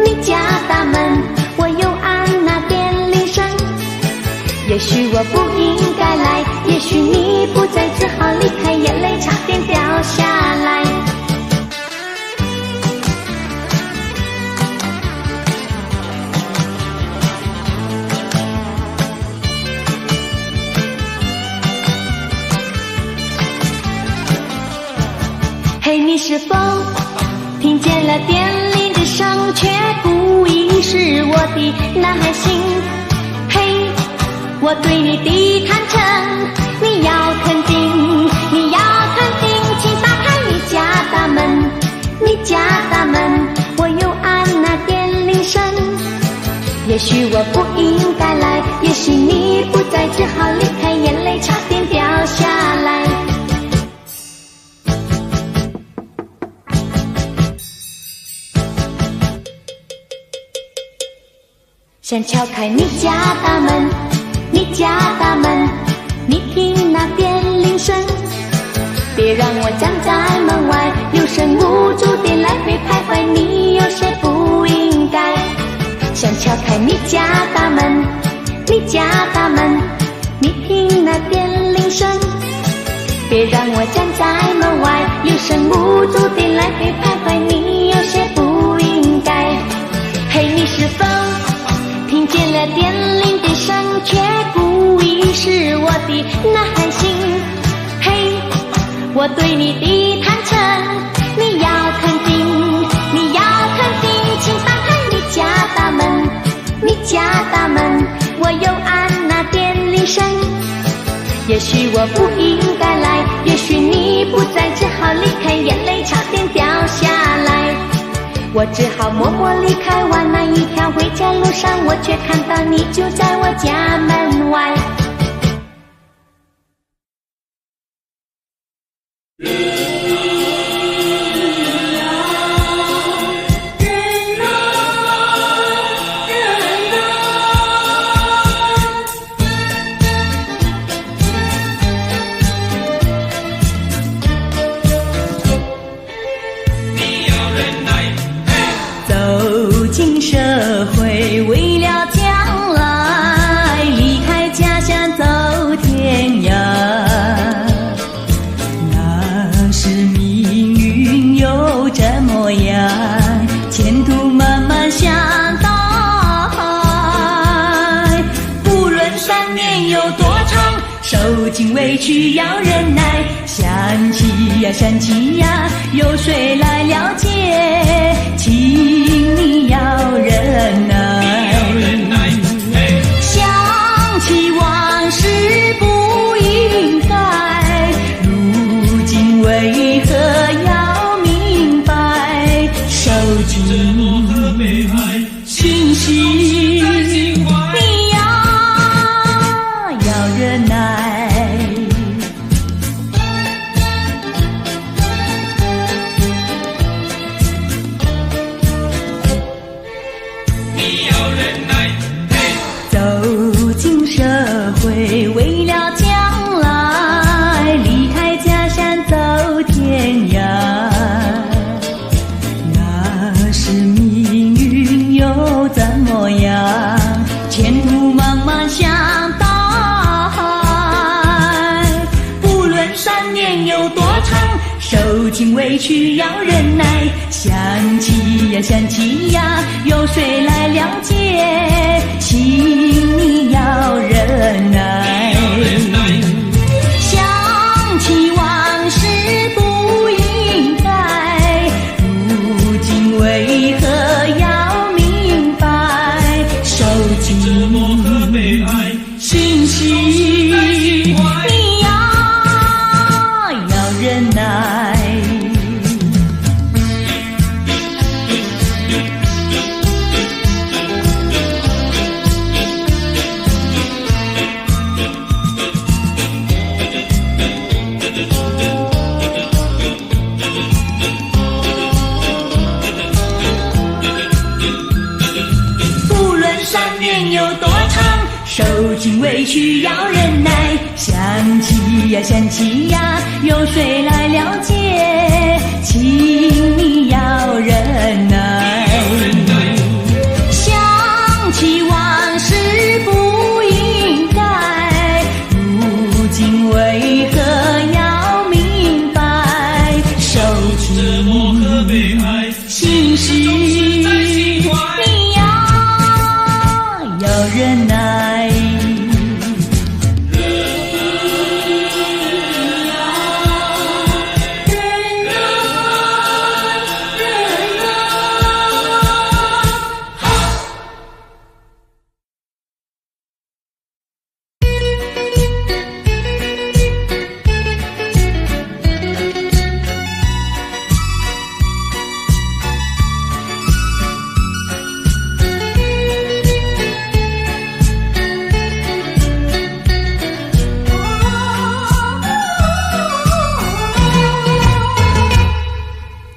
你家大门，我又按那电铃声。也许我不应该来，也许你不在，只好离开，眼泪差点掉下来。嘿，你是否听见了电铃的声，却故意是我的那心？嘿，我对你的坦诚，你要肯定，你要肯定，请打开你家大门，你家大门，我又按那电铃声。也许我不应该来，也许你不在，只好离开，眼泪差点掉下来。想敲开你家大门，你家大门，你听那电铃声，别让我站在门外，有声无足地来回徘徊，你有些不应该。想敲开你家大门，你家大门，你听那电铃声，别让我站在门外，有声无足地来回徘徊，你有些不应该。嘿，你是否听见了电铃的声，却故意是我的那心？嘿，我对你的坦诚，你要肯定，你要肯定，请打开你家大门，你家大门，我又按那电铃声。也许我不应该来，也许你不在，只好离开，眼泪差点掉下来。我只好默默离开，往那一条回家路上，我却看到你就在我家门外。受尽委屈要忍耐，想起呀想起呀，有谁来了解？请你要忍耐，想起往事不应该，如今为何要明白？受尽心绪，你要忍耐。走进是命运又怎么样？前途茫茫像大海，不论3年有多长，受尽委屈要忍耐。想起呀想起呀，有谁来了解？请你要忍耐。想起往事不应该，如今为何要明白？受尽讯息，你要忍耐。不论3年有多长，受尽委屈要忍耐。想起呀想起呀，有谁来了解？请你要忍耐。想起往事不应该，如今为何要明白？受尽心事，你要忍耐。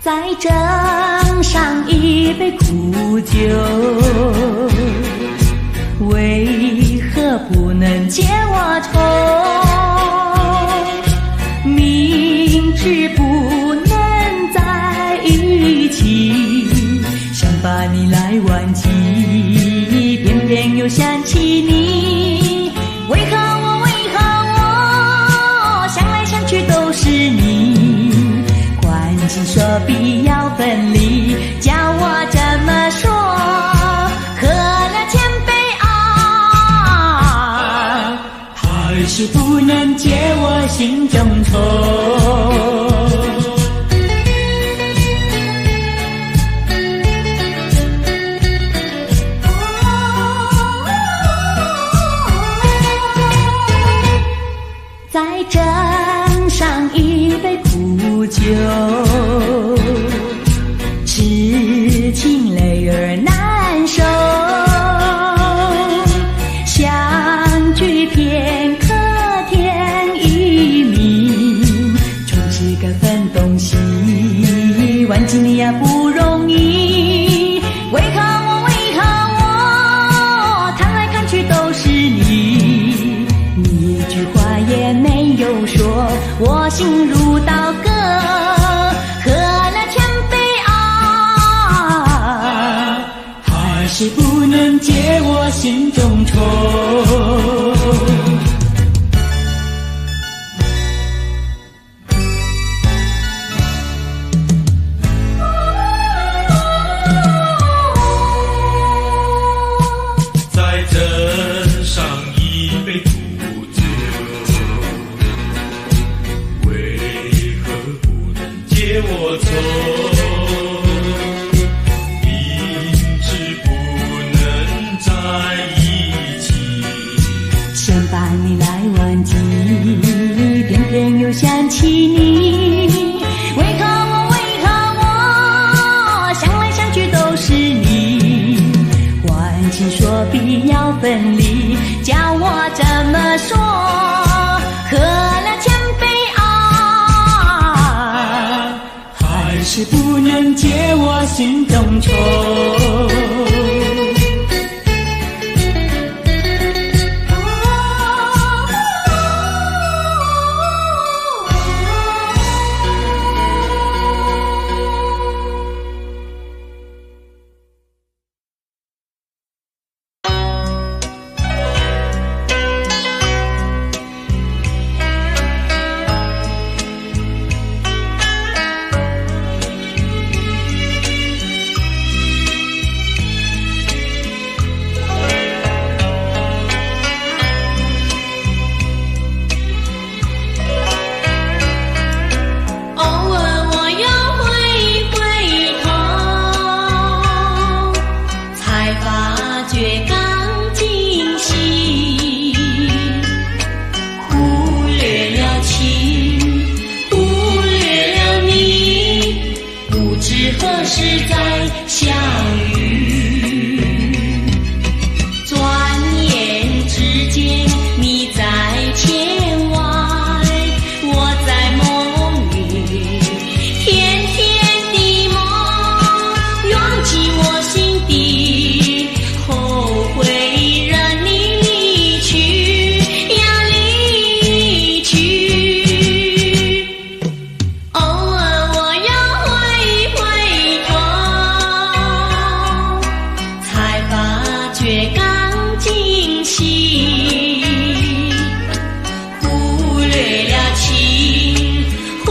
再斟上一杯苦酒，为何不能解我愁？明知不能在一起，想把你来挽起，偏偏又想起你。为何我想来想去都是你？情说必要分离，叫我怎么说？喝了千杯啊，还是不能解我心中愁。再斟上一杯苦酒，痴情泪儿难收。相聚片刻天一明，总是个分东西，挽起你呀不容易。为何我看来看去都是你？你一句话也没有说，我心如刀割。喝了千杯啊，还是不能解我心中愁。再斟上一杯苦酒，为何不能解我愁？明知不能在一起，想把你来挽起，偏偏又想起你。为何我想来想去都是你？换情说必要分离，叫我怎么说？喝了千杯啊，还是不能解我心中愁。相遇。转眼之间，你在天外，我在梦里，甜甜的梦，涌进我心底，后悔让你离去呀离去。偶尔我要回头，才发觉刚惊醒，忽略了情，忽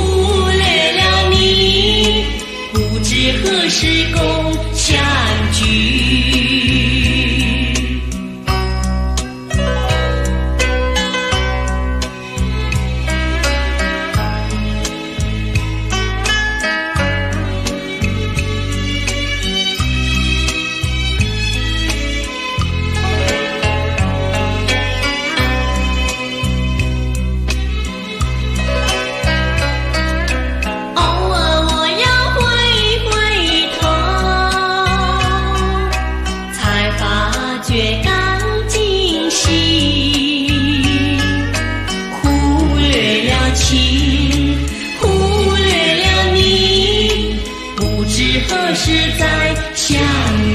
略了你，不知何时共相聚。何时再相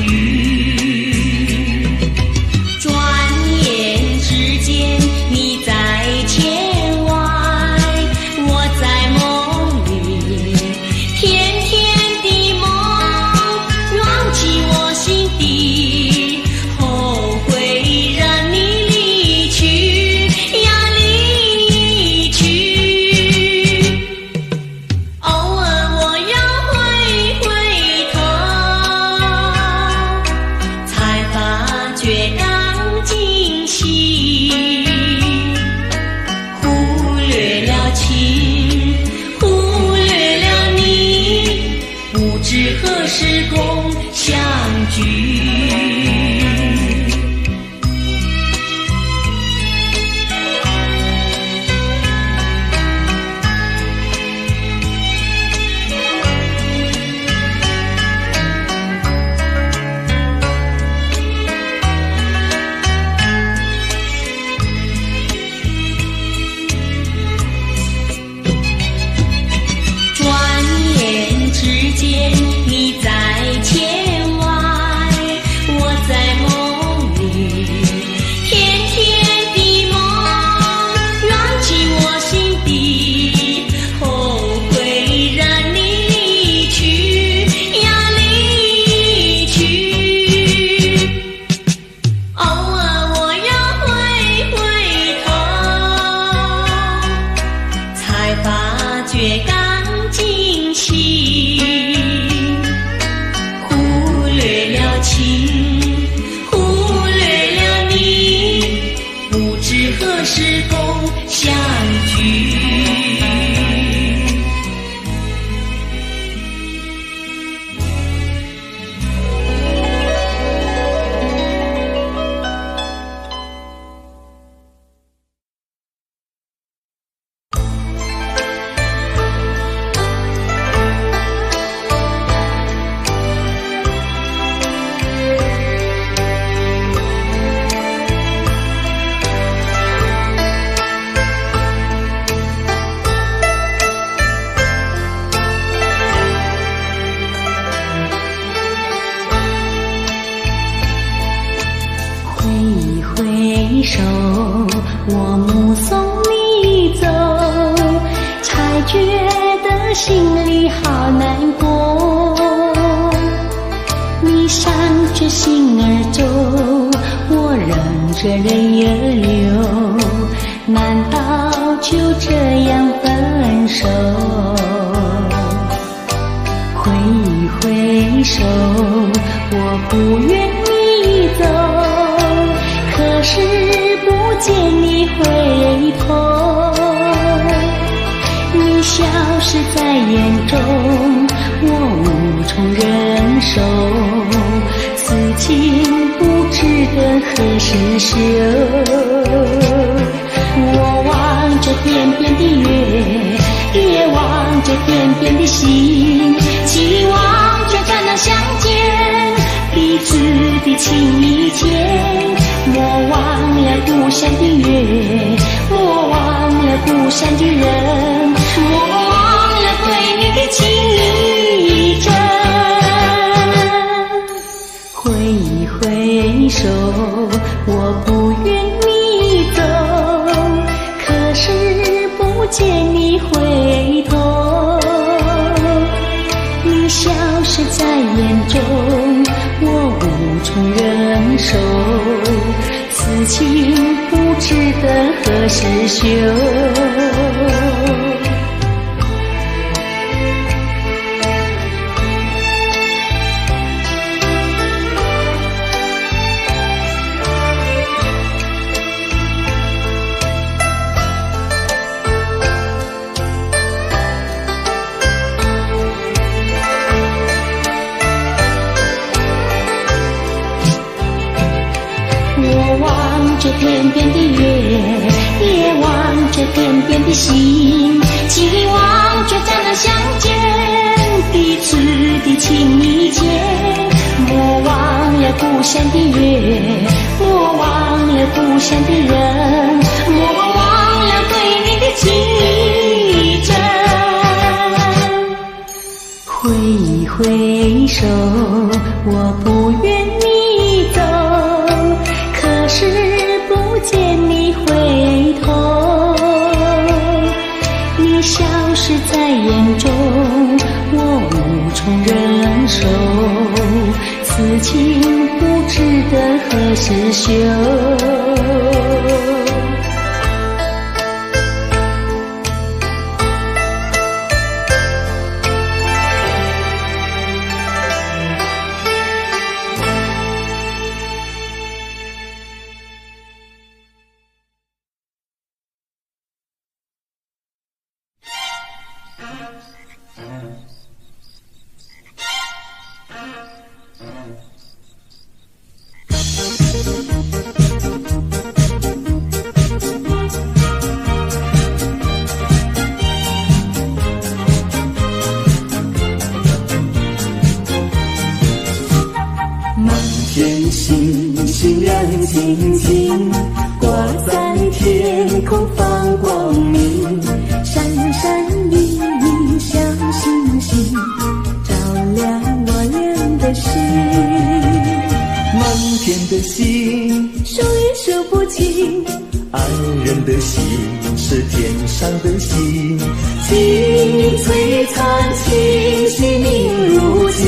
遇？转眼之间，你在天外，我在梦里，甜甜的梦涌进我心底，后悔让你离去呀离去。偶尔我要才发觉刚惊醒，忽略了情，忽略了你，不知何时共相聚。你在天外，我在梦里，甜甜的梦涌进我心底，后悔让你离去呀离去。偶尔我要回头，才发觉刚惊醒，忽略了情，忽略了你，不知何时共相聚。回首，我目送你走，才觉得心里好难过。你闪着心儿走，我忍着泪儿流，难道就这样分手？挥一挥手，我不愿你走，可是不见你回头，你消失在眼中，我无从忍受，此情不知得何时休。我望着天边的月，也望着天边的星，期望着咱能相见的情意间，莫忘了故乡的月，莫忘了故乡的人，莫忘了对你的情意真。挥一挥手，我不愿你走，可是不见你回头，你消失在眼中，我无从忍受，此情不知得何时休。这天边的月，也望着天边的星，期望着再能相见，彼此的情意间，莫忘了故乡的月，莫忘了故乡的人，莫忘了对你的情意真。挥一挥手，我不愿你走，可是不见你回头，你消失在眼中，我无从忍受，此情不知得何时休。星星亮晶晶，挂在天空放光明，闪闪熠熠像星星，照亮我俩的心。满天的星，数也数不清，爱人的心是天上的星，情璀璨，情细明如镜。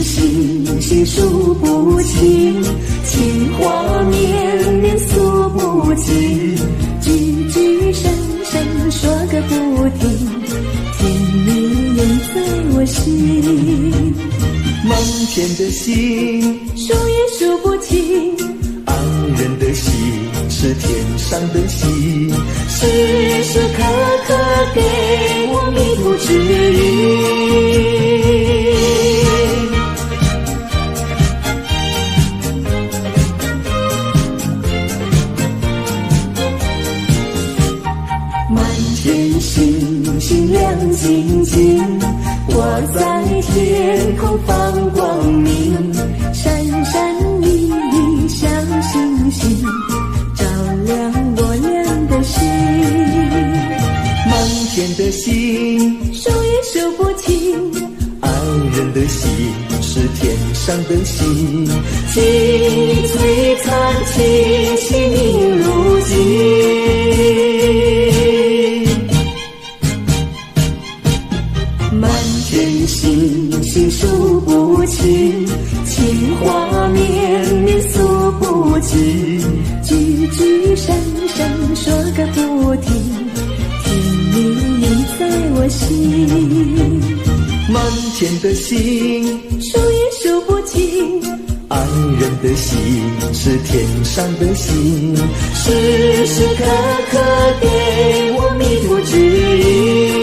星星数不清，情话绵绵诉不尽，句句声声说个不停，甜蜜印在我心。满天的星，数也数不清，爱人的心是天上的星，时时刻刻给我迷途指引。星星亮晶晶，挂在天空放光明，闪闪熠熠像星星，照亮我俩的心。满天的星，数也数不清，爱人的心是天上的星，情璀璨，情细明如镜。星星数不清，情话绵绵诉不尽，句句声声说个不停，甜蜜印在我心。满天的星，数也数不清，爱人的心是天上的星，时时刻刻给我迷途指引。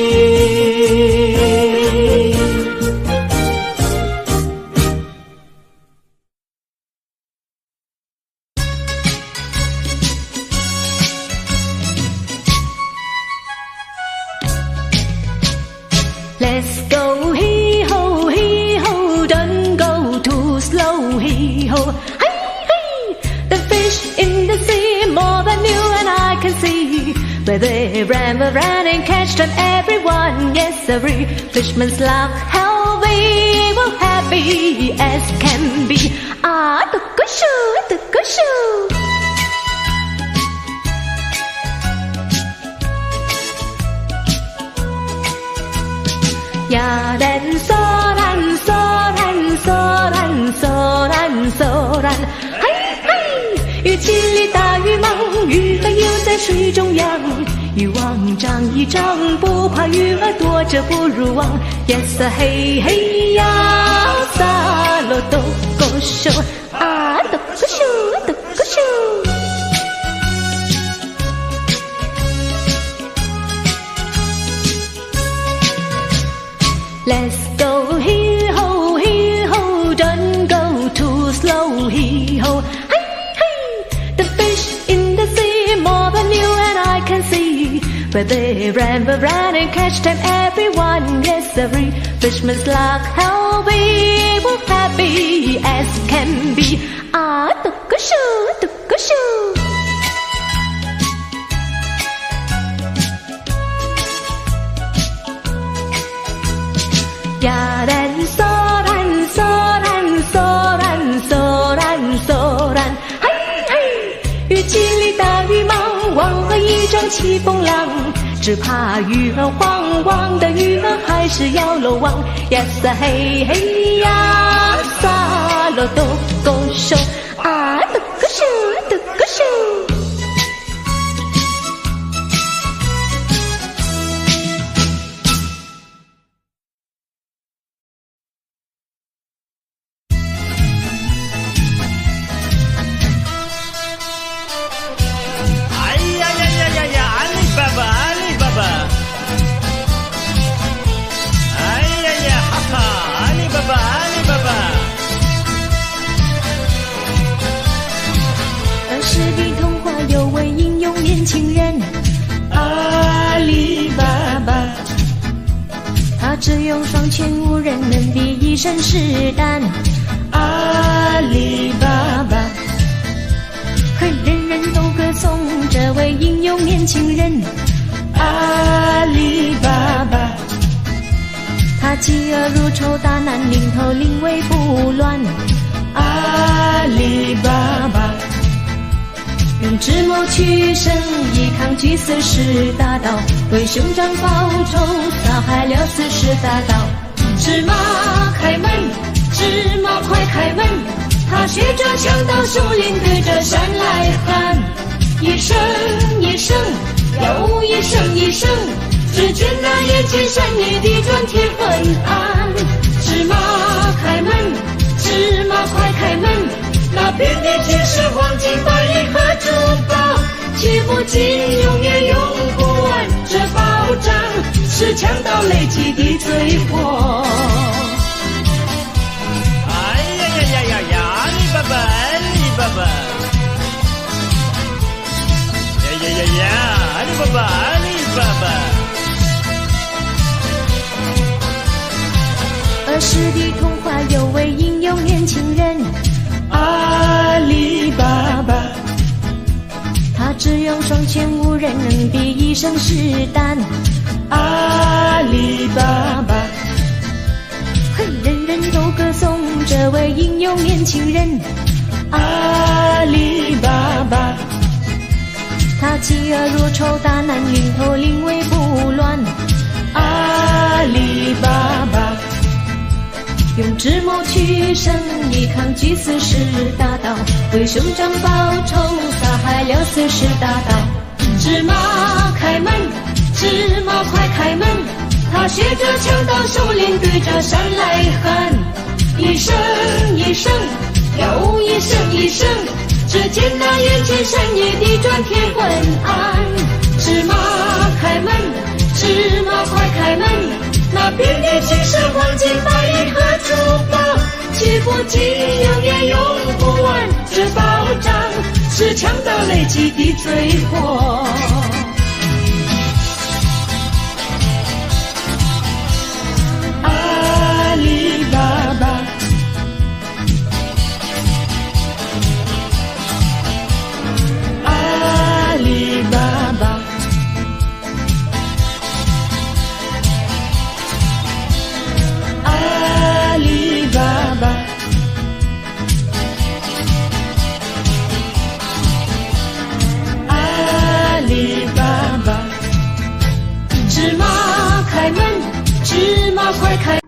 Let's go hee ho, don't go too slow hee ho. Hey, the fish in the sea more than you and I can see. Where they ran around and catch them, everyone, yes, every fisherman's luck. How we will happy as can be. Ah, the good shoe, the good shoe.呀人索然索然索然索然索然，嘿嘿，鱼鳍里大鱼忙，鱼儿游在水中央，鱼网张一张，不怕鱼儿躲着不入网。Yes 嘿嘿呀，撒罗多狗手啊，多狗手，多狗手。Let's go hee ho, don't go too slow hee ho. Hey, hey, the fish in the sea more than you and I can see. Where they ran around and catch them, everyone, yes, every fisherman's luck. How we will happy as can be. Ah, the good shoe, the good shoe.呀然索然索然索然索然索然，嘿嘿，鱼鳍里大鱼忙，网儿一张起风浪，只怕鱼儿慌，慌的鱼儿还是要漏网。呀撒嘿嘿呀，撒罗多狗手啊，多狗手，多狗手。只用双拳，无人能比，一身是胆。阿里巴巴，嘿，人人都歌颂这位英勇年轻人。阿里巴巴，他嫉恶如仇，大难临头，临危不乱。阿里巴巴，用智谋取胜，以抗拒四十大盗，为兄长报仇，杀害了40大盗。芝麻开门，芝麻快开门，他学着枪到树林，对着山来喊，一声一声，又一声一声，只见那眼前山女地转铁昏暗。芝麻开门，芝麻快开门，那遍地尽是黄金白银和珠宝，取不尽永远用不完，这宝藏是强盗累积的罪过。哎呀呀呀呀呀！阿里巴巴，阿里巴巴！呀呀呀呀！阿里巴巴，阿里巴巴！儿时的童话有位英勇年轻人，阿里巴巴，他只用双拳，无人能比，一身是胆。阿里巴巴，嘿，人人都歌颂这位英勇年轻人。阿里巴巴，他嫉恶如仇，大难临头，临危不乱。阿里巴巴，用智谋取胜，以抗拒40大盗，为兄长报仇，杀害了40大盗。芝麻开门，芝麻快开门，他学着枪到树林，对着山来喊，一声一声，又一声一声，只见那眼前山野地转铁昏暗。芝麻开门，芝麻快开门，那遍地尽是黄金白银和珠宝，取不尽永远用不完，这宝藏是强盗累积的罪过。花快开。